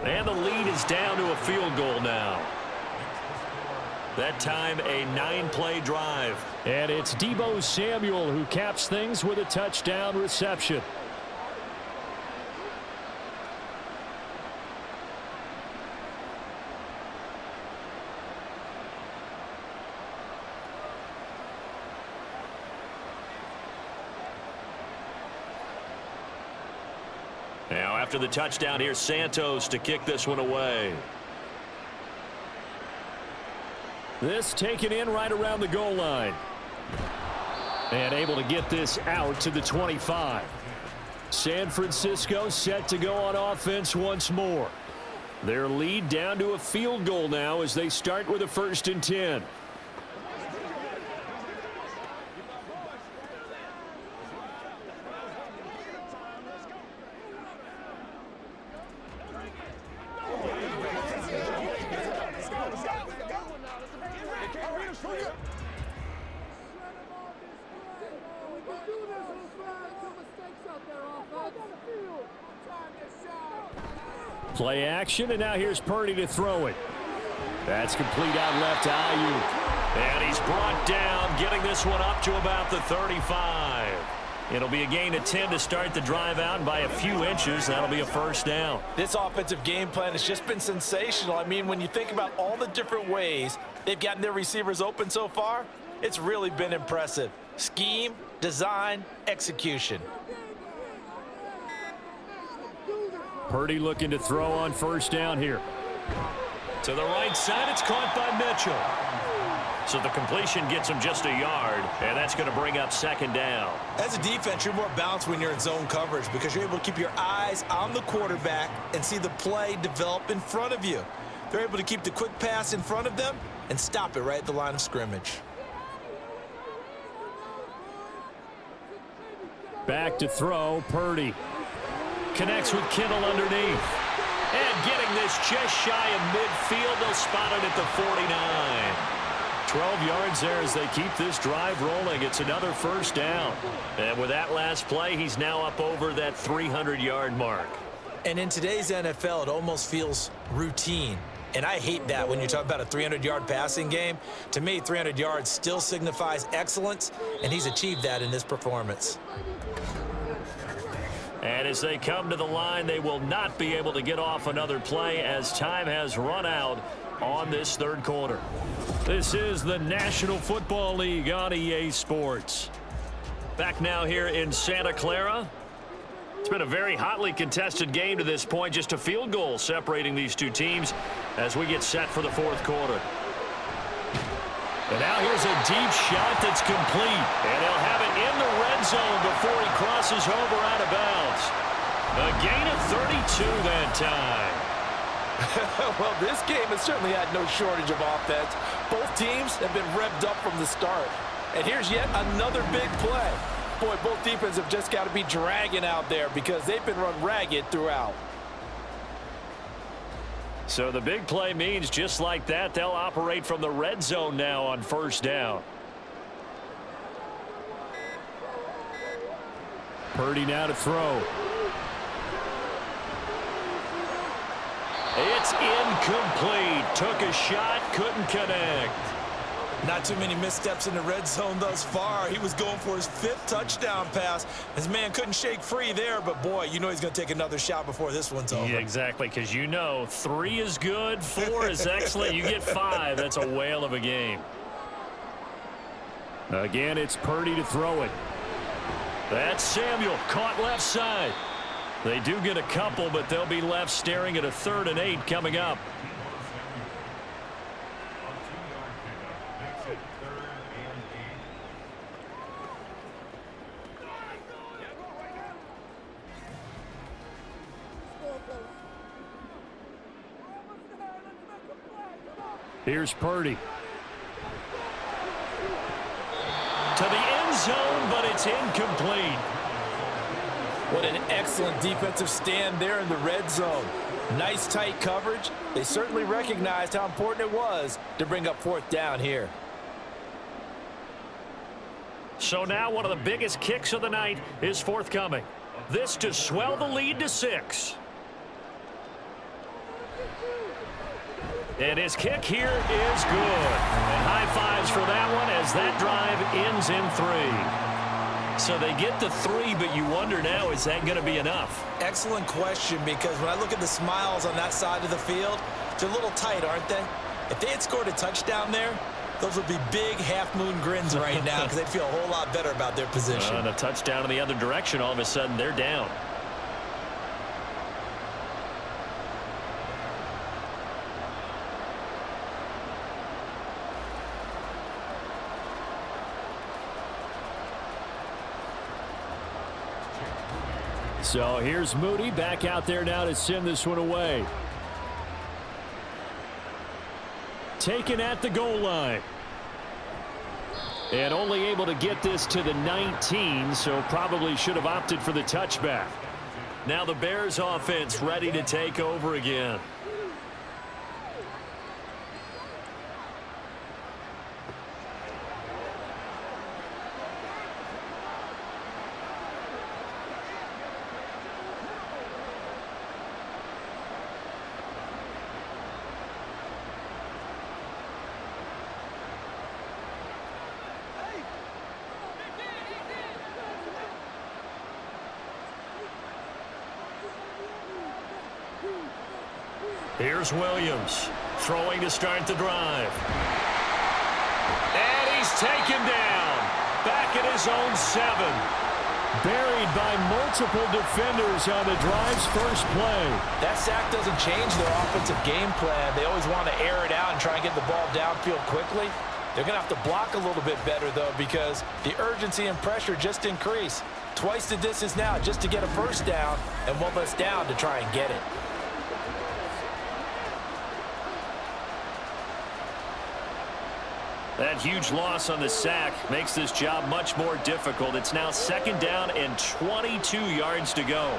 And the lead is down to a field goal now. That time a 9-play drive. And it's Deebo Samuel who caps things with a touchdown reception. Now after the touchdown, here's Santos to kick this one away. This taken in right around the goal line. And able to get this out to the 25. San Francisco set to go on offense once more. Their lead down to a field goal now as they start with a 1st and 10. Play action, and now here's Purdy to throw it. That's complete out left to Ayuk. And he's brought down, getting this one up to about the 35. It'll be a gain of 10 to start the drive out, and by a few inches, that'll be a 1st down. This offensive game plan has just been sensational. I mean, when you think about all the different ways they've gotten their receivers open so far, it's really been impressive. Scheme, design, execution. Purdy looking to throw on 1st down here. To the right side, it's caught by Mitchell. So the completion gets him just a yard, and that's going to bring up 2nd down. As a defense, you're more balanced when you're in zone coverage because you're able to keep your eyes on the quarterback and see the play develop in front of you. They're able to keep the quick pass in front of them and stop it right at the line of scrimmage. Back to throw, Purdy. Connects with Kittle underneath. And getting this just shy of midfield. They'll spot it at the 49. 12 yards there as they keep this drive rolling. It's another 1st down. And with that last play, he's now up over that 300-yard mark. And in today's NFL, it almost feels routine. And I hate that when you talk about a 300-yard passing game. To me, 300 yards still signifies excellence, and he's achieved that in this performance. And as they come to the line, they will not be able to get off another play as time has run out on this 3rd quarter. This is the National Football League on EA Sports. Back now here in Santa Clara. It's been a very hotly contested game to this point. Just a field goal separating these two teams as we get set for the 4th quarter. And now here's a deep shot that's complete. And he'll have it in the red zone before he crosses over out of bounds. A gain of 32 that time. Well, this game has certainly had no shortage of offense. Both teams have been revved up from the start. And here's yet another big play. Boy, both defenses have just got to be dragging out there because they've been run ragged throughout. So the big play means just like that, they'll operate from the red zone now on 1st down. Purdy now to throw. It's incomplete. Took a shot, couldn't connect. Not too many missteps in the red zone thus far. He was going for his 5th touchdown pass. His man couldn't shake free there, but boy, you know he's going to take another shot before this one's over. Yeah, exactly, because you know 3 is good, 4 is excellent. You get 5, that's a whale of a game. Again, it's Purdy to throw it. That's Samuel, caught left side. They do get a couple, but they'll be left staring at a 3rd and 8 coming up. Here's Purdy. To the end zone, but it's incomplete. What an excellent defensive stand there in the red zone. Nice tight coverage. They certainly recognized how important it was to bring up 4th down here. So now one of the biggest kicks of the night is forthcoming. This to swell the lead to 6. And his kick here is good. And high fives for that one as that drive ends in 3. So they get the 3, but you wonder now, is that going to be enough? Excellent question, because when I look at the smiles on that side of the field, they're a little tight, aren't they? If they had scored a touchdown there, those would be big half-moon grins right now because they'd feel a whole lot better about their position. And a touchdown in the other direction, all of a sudden they're down. So here's Moody back out there now to send this one away. Taken at the goal line. And only able to get this to the 19, so probably should have opted for the touchback. Now the Bears offense ready to take over again. Here's Williams throwing to start the drive. And he's taken down back at his own 7. Buried by multiple defenders on the drive's first play. That sack doesn't change their offensive game plan. They always want to air it out and try and get the ball downfield quickly. They're going to have to block a little bit better, though, because the urgency and pressure just increase. Twice the distance now just to get a first down and one less down to try and get it. That huge loss on the sack makes this job much more difficult. It's now 2nd down and 22 yards to go.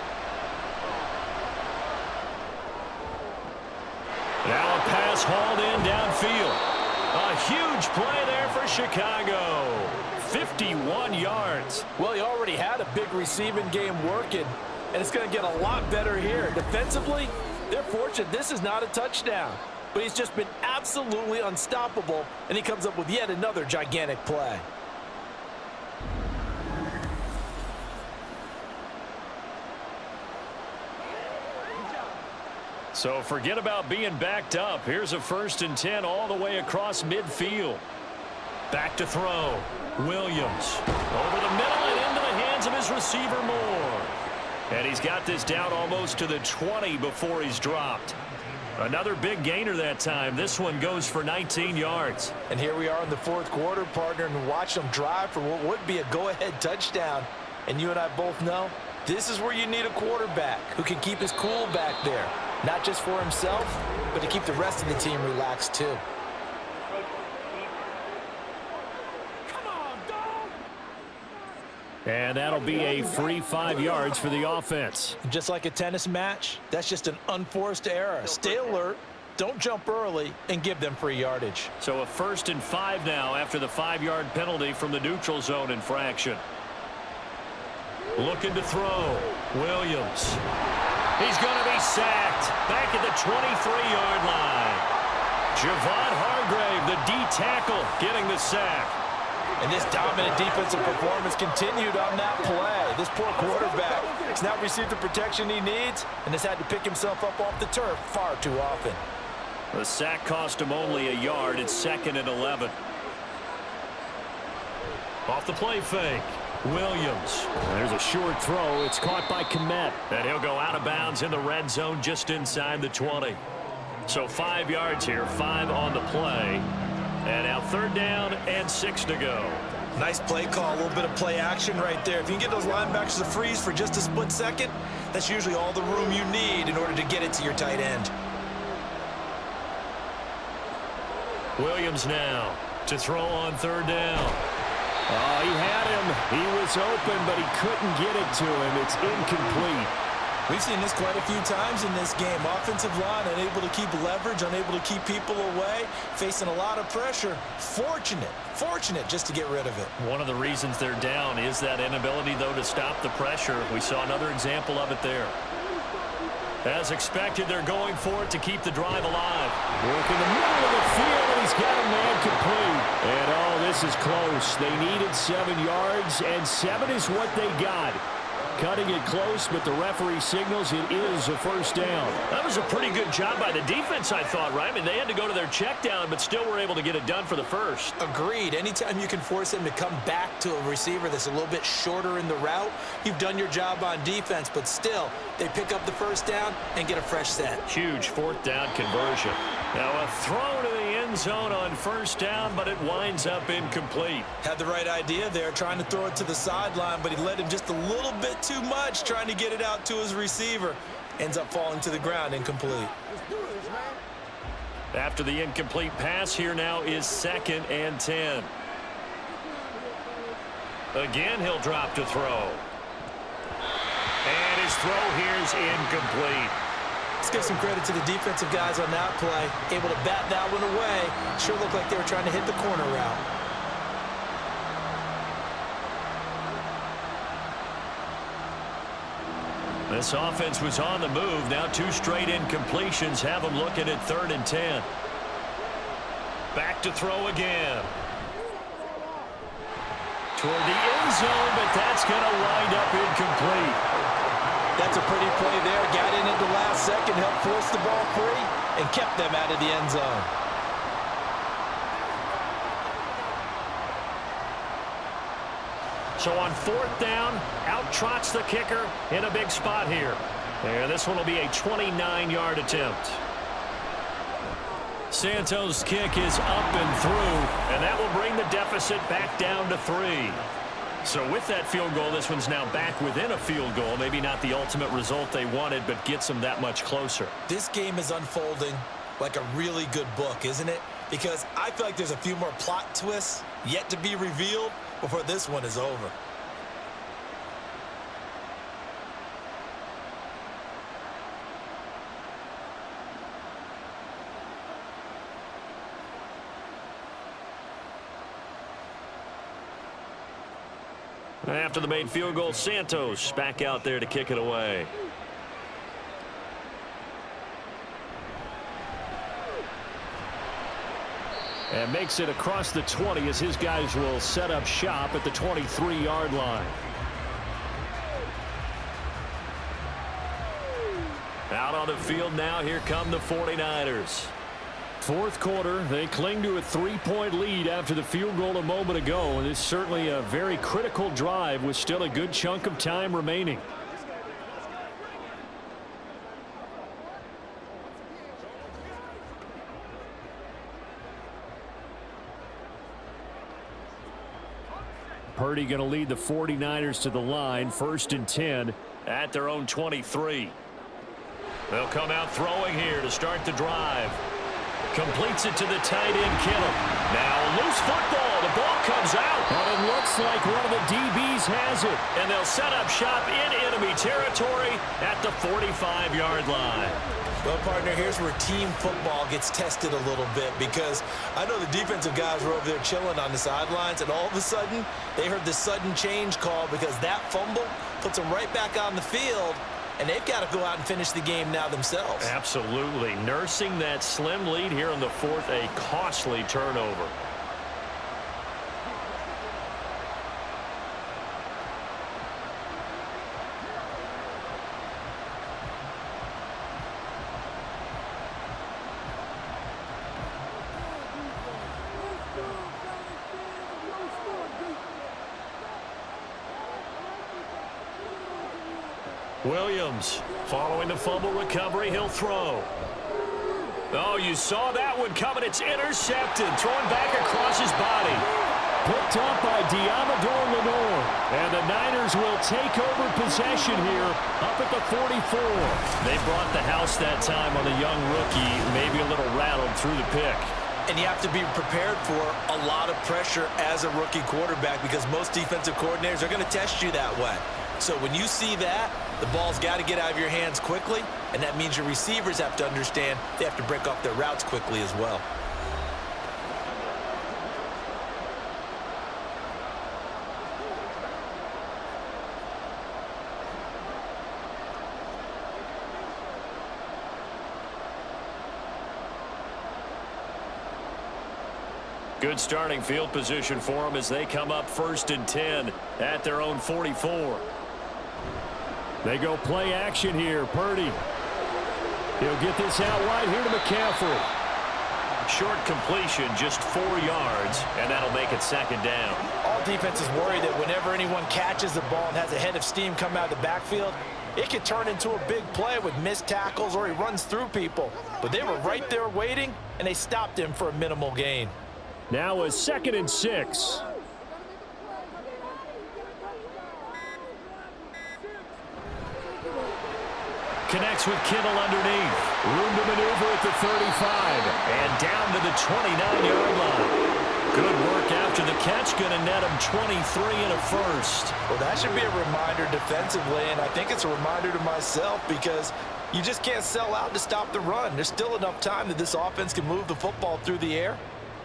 Now a pass hauled in downfield. A huge play there for Chicago. 51 yards. Well, he already had a big receiving game working, and it's going to get a lot better here. Defensively, they're fortunate this is not a touchdown. But he's just been absolutely unstoppable, and he comes up with yet another gigantic play. So forget about being backed up. Here's a 1st and 10 all the way across midfield. Back to throw. Williams over the middle and into the hands of his receiver Moore. And he's got this down almost to the 20 before he's dropped. Another big gainer that time. This one goes for 19 yards. And here we are in the 4th quarter, partner, and watch them drive for what would be a go-ahead touchdown. And you and I both know this is where you need a quarterback who can keep his cool back there. Not just for himself, but to keep the rest of the team relaxed too. And that'll be a free 5 yards for the offense. Just like a tennis match, that's just an unforced error. Stay alert, don't jump early, and give them free yardage. So a 1st and 5 now after the 5-yard penalty from the neutral zone infraction. Looking to throw. Williams. He's going to be sacked back at the 23-yard line. Javon Hargrave, the D tackle, getting the sack. And this dominant defensive performance continued on that play. This poor quarterback has now received the protection he needs and has had to pick himself up off the turf far too often. The sack cost him only a yard. It's 2nd and 11. Off the play fake. Williams. There's a short throw. It's caught by Kmet. And he'll go out of bounds in the red zone just inside the 20. So 5 yards here, 5 on the play. And now 3rd down and 6 to go. Nice play call, a little bit of play action right there. If you can get those linebackers to freeze for just a split second, that's usually all the room you need in order to get it to your tight end. Williams now to throw on 3rd down. Oh, he had him. He was open, but he couldn't get it to him. It's incomplete. We've seen this quite a few times in this game. Offensive line unable to keep leverage, unable to keep people away, facing a lot of pressure. Fortunate just to get rid of it. One of the reasons they're down is that inability, though, to stop the pressure. We saw another example of it there. As expected, they're going for it to keep the drive alive. Work in the middle of the field, and he's got a man complete. And, oh, this is close. They needed 7 yards, and 7 is what they got. Cutting it close, but the referee signals it is a 1st down. That was a pretty good job by the defense, I thought, right? I mean, they had to go to their check down, but still were able to get it done for the 1st. Agreed. Anytime you can force them to come back to a receiver that's a little bit shorter in the route, you've done your job on defense, but still, they pick up the 1st down and get a fresh set. Huge 4th down conversion. Now a throw to the end end zone on first down, but it winds up incomplete. Had the right idea there, trying to throw it to the sideline, but he led him just a little bit too much, trying to get it out to his receiver. Ends up falling to the ground, incomplete. After the incomplete pass, here now is 2nd and 10. Again, he'll drop to throw. And his throw here is incomplete. Let's give some credit to the defensive guys on that play. Able to bat that one away. Sure looked like they were trying to hit the corner route. This offense was on the move. Now 2 straight incompletions have them looking at 3rd and 10. Back to throw again. Toward the end zone, but that's going to wind up incomplete. That's a pretty play there. Got in at the last second, helped force the ball free, and kept them out of the end zone. So on 4th down, out trots the kicker in a big spot here. And this one will be a 29-yard attempt. Santos' kick is up and through, and that will bring the deficit back down to 3. So with that field goal, this one's now back within a field goal. Maybe not the ultimate result they wanted, but gets them that much closer. This game is unfolding like a really good book, isn't it? Because I feel like there's a few more plot twists yet to be revealed before this one is over. After the made field goal, Santos back out there to kick it away. And makes it across the 20 as his guys will set up shop at the 23-yard line. Out on the field now, here come the 49ers. 4th quarter, they cling to a 3-point lead after the field goal a moment ago, and it's certainly a very critical drive with still a good chunk of time remaining. Purdy going to lead the 49ers to the line, 1st and 10 at their own 23. They'll come out throwing here to start the drive. Completes it to the tight end, Kittle. Now loose football. The ball comes out. And it looks like one of the DBs has it. And they'll set up shop in enemy territory at the 45-yard line. Well, partner, here's where team football gets tested a little bit, because I know the defensive guys were over there chilling on the sidelines, and all of a sudden they heard the sudden change call because that fumble puts them right back on the field. And they've got to go out and finish the game now themselves. Absolutely. Nursing that slim lead here in the 4th, a costly turnover. Williams, following the fumble recovery, he'll throw. Oh, you saw that one coming. It's intercepted, thrown back across his body. Picked up by Diamador Lenore. And the Niners will take over possession here up at the 44. They brought the house that time on the young rookie, maybe a little rattled through the pick. And you have to be prepared for a lot of pressure as a rookie quarterback, because most defensive coordinators are going to test you that way. So when you see that, the ball's got to get out of your hands quickly, and that means your receivers have to understand they have to break off their routes quickly as well. Good starting field position for them as they come up 1st and 10 at their own 44. They go play action here. Purdy. He'll get this out wide here to McCaffrey. Short completion, just 4 yards, and that'll make it 2nd down. All defenses worry that whenever anyone catches the ball and has a head of steam come out of the backfield, It could turn into a big play with missed tackles or he runs through people. But they were right there waiting, and they stopped him for a minimal gain. Now a 2nd and 6. Connects with Kittle underneath. Room to maneuver at the 35. And down to the 29-yard line. Good work after the catch. Going to net him 23 and a first. Well, that should be a reminder defensively, and I think it's a reminder to myself because you just can't sell out to stop the run. There's still enough time that this offense can move the football through the air,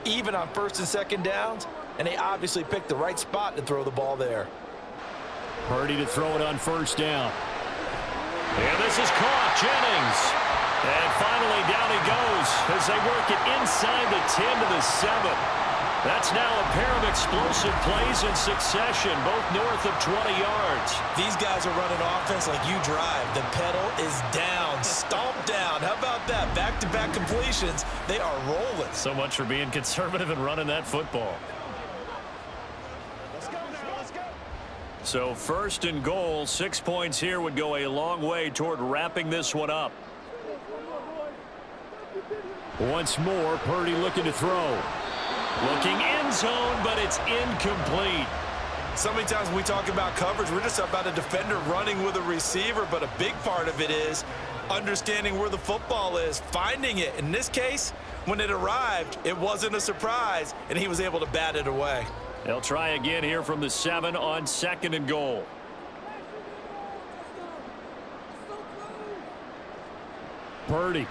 even on 1st and 2nd downs, and they obviously picked the right spot to throw the ball there. Purdy to throw it on 1st down. And this is caught. Jennings. And finally down he goes as they work it inside the 10 to the 7. That's now a pair of explosive plays in succession, both north of 20 yards. These guys are running offense like you drive. The pedal is down, stomped down. How about that? Back-to-back completions. They are rolling. So much for being conservative and running that football. Let's go now, let's go. So 1st and goal, 6 points here would go a long way toward wrapping this one up. Once more, Purdy looking to throw. Looking end zone, but it's incomplete. So many times when we talk about coverage, we're just about a defender running with a receiver, but a big part of it is understanding where the football is, finding it. In this case, when it arrived, it wasn't a surprise, and he was able to bat it away. They'll try again here from the 7 on 2nd and goal. Purdy.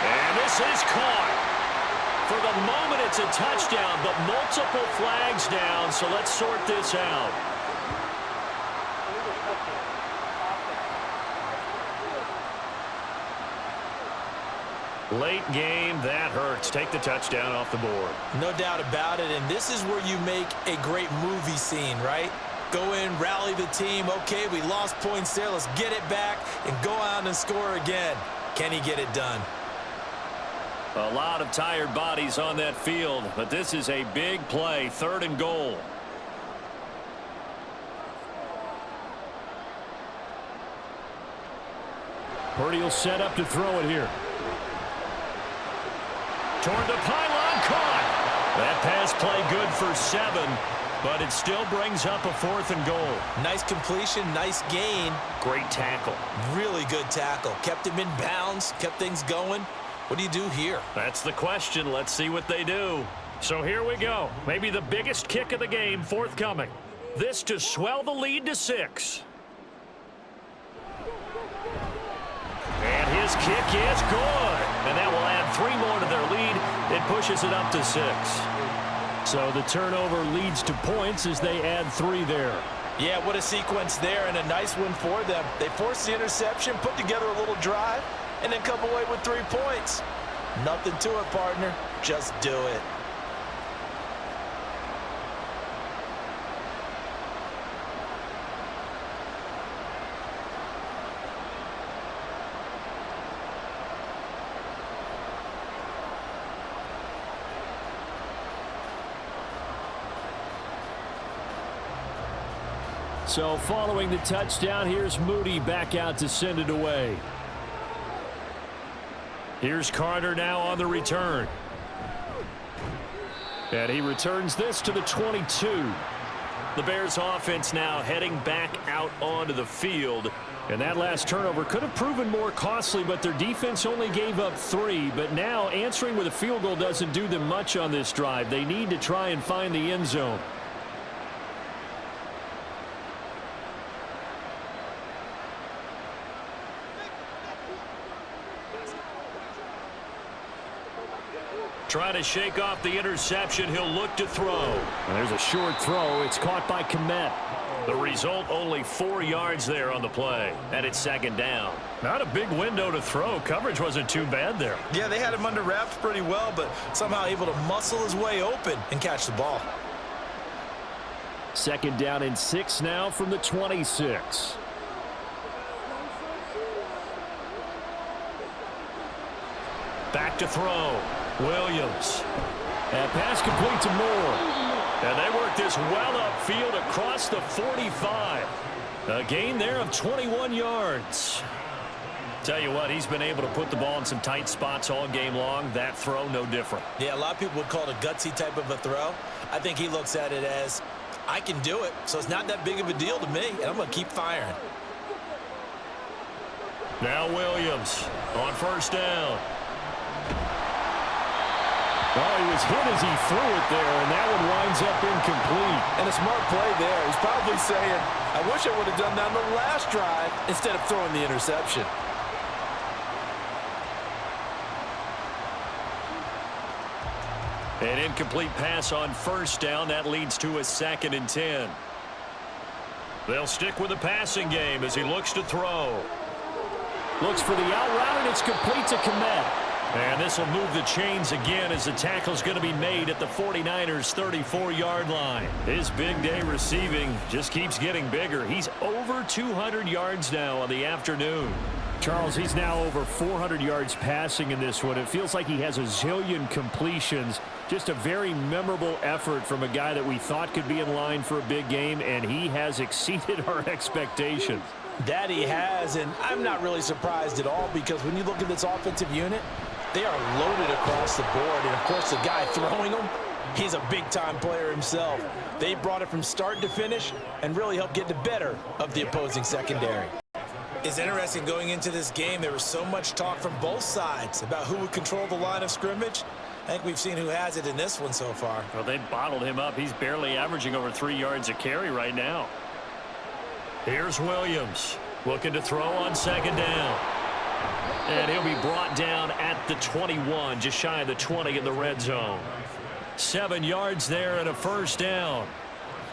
And this is caught. For the moment, it's a touchdown, but multiple flags down, so let's sort this out. Late game, that hurts. Take the touchdown off the board. No doubt about it, and this is where you make a great movie scene, right? Go in, rally the team. Okay, we lost points there. Let's get it back and go out and score again. Can he get it done? A lot of tired bodies on that field, but this is a big play, 3rd and goal. Purdy will set up to throw it here. Toward the pylon, caught. That pass play good for 7, but it still brings up a 4th and goal. Nice completion, nice gain. Great tackle. Really good tackle. Kept him in bounds, kept things going. What do you do here? That's the question. Let's see what they do. So here we go. Maybe the biggest kick of the game forthcoming. This to swell the lead to 6. And his kick is good. And that will add 3 more to their lead. It pushes it up to 6. So the turnover leads to points as they add 3 there. Yeah, what a sequence there, and a nice win for them. They forced the interception, put together a little drive, and then come away with 3 points. Nothing to it, partner. Just do it. So following the touchdown, here's Moody back out to send it away. Here's Carter now on the return. And he returns this to the 22. The Bears offense now heading back out onto the field. And that last turnover could have proven more costly, but their defense only gave up 3. But now answering with a field goal doesn't do them much on this drive. They need to try and find the end zone. Trying to shake off the interception. He'll look to throw. And there's a short throw. It's caught by Kmet. The result, only 4 yards there on the play. And it's 2nd down. Not a big window to throw. Coverage wasn't too bad there. Yeah, they had him under wraps pretty well, but somehow able to muscle his way open and catch the ball. 2nd down and 6 now from the 26. Back to throw. Williams. That pass complete to Moore. And they work this well upfield across the 45. A gain there of 21 yards. Tell you what, he's been able to put the ball in some tight spots all game long. That throw, no different. Yeah, a lot of people would call it a gutsy type of a throw. I think he looks at it as, I can do it, so it's not that big of a deal to me, and I'm going to keep firing. Now Williams on first down. Oh, he was hit as he threw it there, and that one winds up incomplete. And a smart play there. He's probably saying, I wish I would have done that on the last drive instead of throwing the interception. An incomplete pass on first down. That leads to a 2nd and 10. They'll stick with the passing game as he looks to throw. Looks for the out route, and it's complete to Komet. And this will move the chains again as the tackle's going to be made at the 49ers' 34-yard line. His big day receiving just keeps getting bigger. He's over 200 yards now on the afternoon. Charles, he's now over 400 yards passing in this one. It feels like he has a zillion completions. Just a very memorable effort from a guy that we thought could be in line for a big game, and he has exceeded our expectations. That he has, and I'm not really surprised at all because when you look at this offensive unit, they are loaded across the board. And, of course, the guy throwing them, he's a big-time player himself. They brought it from start to finish and really helped get the better of the opposing secondary. It's interesting going into this game. There was so much talk from both sides about who would control the line of scrimmage. I think we've seen who has it in this one so far. Well, they bottled him up. He's barely averaging over 3 yards a carry right now. Here's Williams looking to throw on second down. And he'll be brought down at the 21, just shy of the 20 in the red zone. 7 yards there and a first down.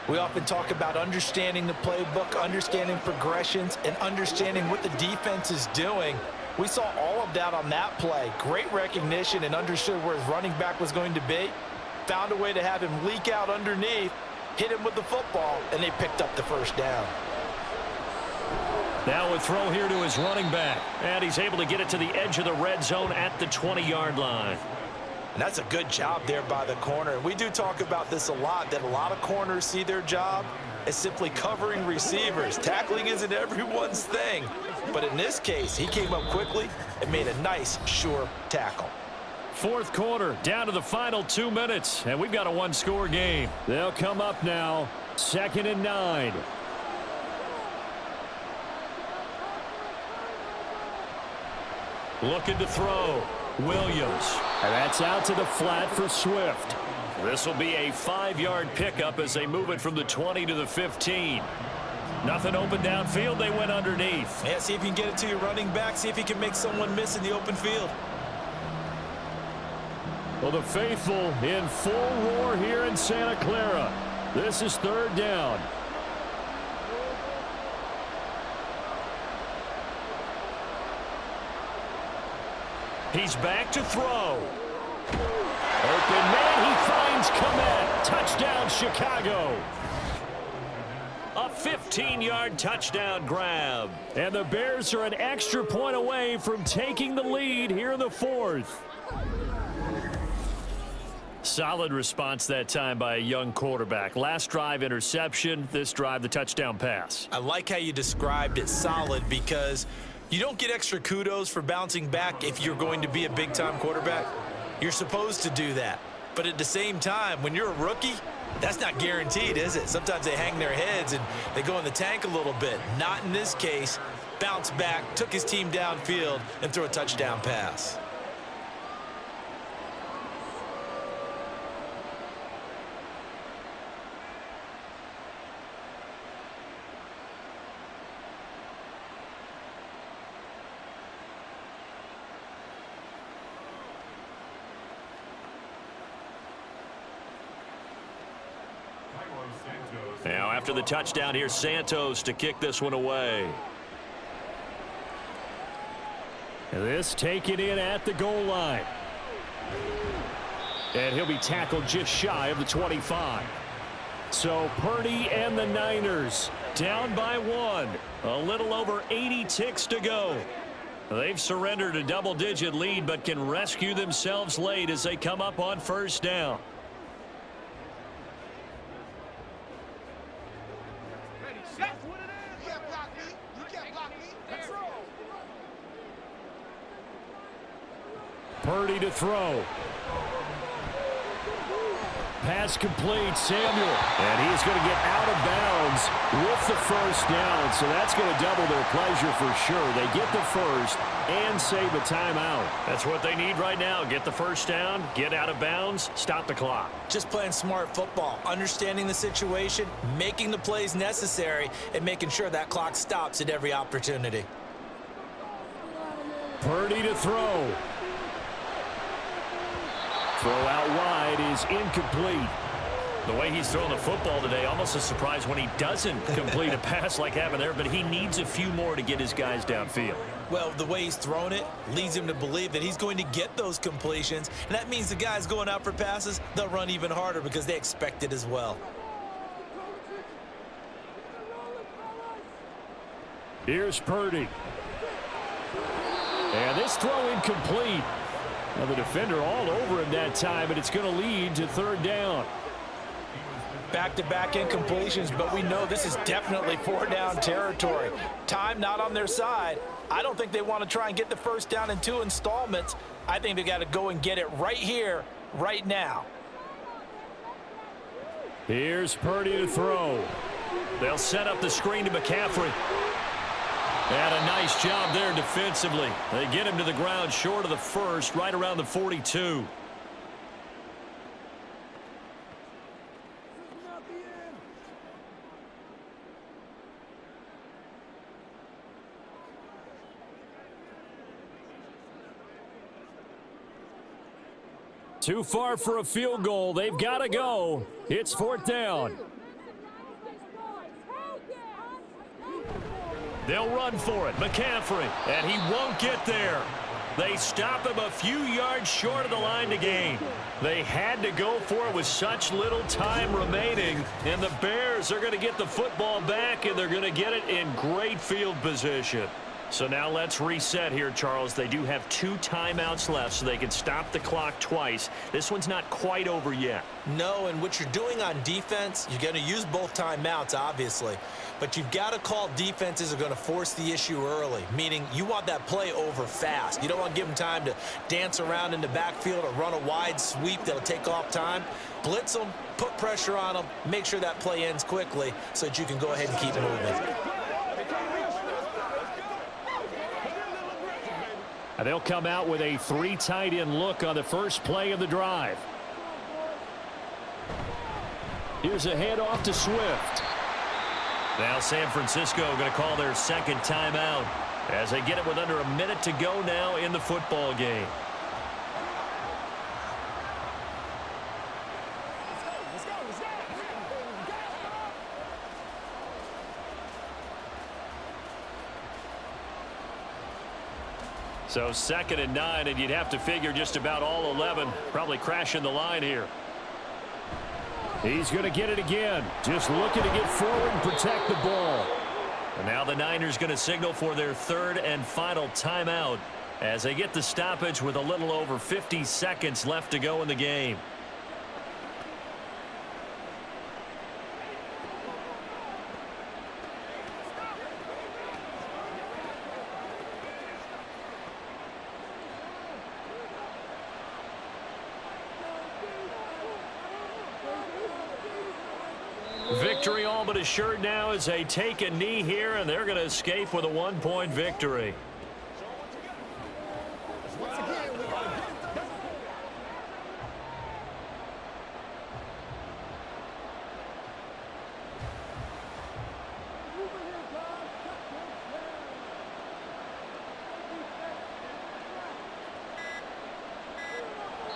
We often talk about understanding the playbook, understanding progressions, and understanding what the defense is doing. We saw all of that on that play. Great recognition and understood where his running back was going to be. Found a way to have him leak out underneath, hit him with the football, and they picked up the first down. Now a throw here to his running back. And he's able to get it to the edge of the red zone at the 20-yard line. And that's a good job there by the corner. And we do talk about this a lot, that a lot of corners see their job as simply covering receivers. Tackling isn't everyone's thing. But in this case, he came up quickly and made a nice, sure tackle. Fourth quarter, down to the final 2 minutes. And we've got a one-score game. They'll come up now, 2nd and 9. Looking to throw. Williams. And that's out to the flat for Swift. This will be a 5-yard pickup as they move it from the 20 to the 15. Nothing open downfield. They went underneath. Yeah, see if you can get it to your running back. See if you can make someone miss in the open field. Well, the faithful in full roar here in Santa Clara. This is 3rd down. He's back to throw. Open man, he finds Komet. Touchdown, Chicago. A 15-yard touchdown grab. And the Bears are an extra point away from taking the lead here in the 4th. Solid response that time by a young quarterback. Last drive, interception. This drive, the touchdown pass. I like how you described it solid because you don't get extra kudos for bouncing back if you're going to be a big-time quarterback. You're supposed to do that. But at the same time, when you're a rookie, that's not guaranteed, is it? Sometimes they hang their heads and they go in the tank a little bit. Not in this case. Bounce back, took his team downfield, and threw a touchdown pass. Now after the touchdown, here's Santos to kick this one away. And this taken in at the goal line. And he'll be tackled just shy of the 25. So Purdy and the Niners down by 1. A little over 80 ticks to go. They've surrendered a double-digit lead but can rescue themselves late as they come up on first down. That's what it is. You can't block me. You can't block me. Let's roll. Purdy to throw. Pass complete, Samuel. And he's going to get out of bounds with the first down. So that's going to double their pleasure for sure. They get the first and save a timeout. That's what they need right now. Get the first down, get out of bounds, stop the clock. Just playing smart football, understanding the situation, making the plays necessary, and making sure that clock stops at every opportunity. Purdy to throw. Throw out wide is incomplete. The way he's throwing the football today, almost a surprise when he doesn't complete a pass like happened there, but he needs a few more to get his guys downfield. Well, the way he's thrown it leads him to believe that he's going to get those completions, and that means the guys going out for passes, they'll run even harder because they expect it as well. Here's Purdy. And this throw incomplete. Now the defender all over him that time, and it's going to lead to third down. Back-to-back incompletions, but we know this is definitely four-down territory. Time not on their side. I don't think they want to try and get the first down in 2 installments. I think they got to go and get it right here, right now. Here's Purdy to throw. They'll set up the screen to McCaffrey. And a nice job there defensively. They get him to the ground short of the first, right around the 42. Too far for a field goal. They've got to go. It's fourth down. They'll run for it. McCaffrey, and he won't get there. They stop him a few yards short of the line to gain. They had to go for it with such little time remaining, and the Bears are going to get the football back, and they're going to get it in great field position. So now let's reset here, Charles. They do have 2 timeouts left, so they can stop the clock twice. This one's not quite over yet. No, and what you're doing on defense, you're going to use both timeouts, obviously. But you've got to call defenses are going to force the issue early, meaning you want that play over fast. You don't want to give them time to dance around in the backfield or run a wide sweep that'll take off time. Blitz them, put pressure on them, make sure that play ends quickly so that you can go ahead and keep moving. And they'll come out with a 3 tight end look on the first play of the drive. Here's a handoff to Swift. Now San Francisco going to call their second timeout as they get it with under a minute to go now in the football game. So 2nd and 9, and you'd have to figure just about all 11 probably crashing the line here. He's going to get it again. Just looking to get forward and protect the ball. And now the Niners going to signal for their 3rd and final timeout as they get the stoppage with a little over 50 seconds left to go in the game. Victory all but assured now as they take a knee here, and they're going to escape with a 1-point victory.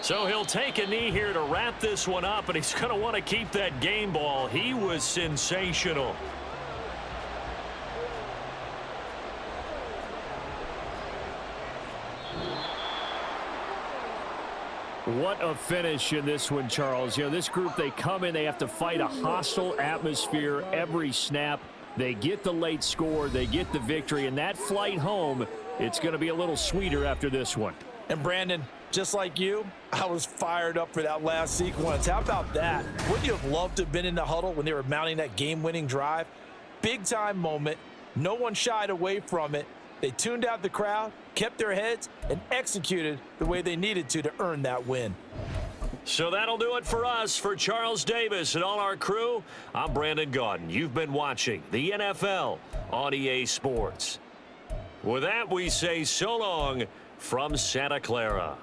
So he'll take a knee here to wrap this one up, and he's going to want to keep that game ball. He was sensational. What a finish in this one, Charles. You know, this group, they come in, they have to fight a hostile atmosphere every snap. They get the late score, they get the victory, and that flight home, it's going to be a little sweeter after this one. And Brandon, just like you, I was fired up for that last sequence. How about that? Wouldn't you have loved to have been in the huddle when they were mounting that game-winning drive? big-time moment. No one shied away from it. They tuned out the crowd, kept their heads, and executed the way they needed to earn that win. So that'll do it for us. For Charles Davis and all our crew, I'm Brandon Gaudin. You've been watching the NFL on EA Sports. With that, we say so long from Santa Clara.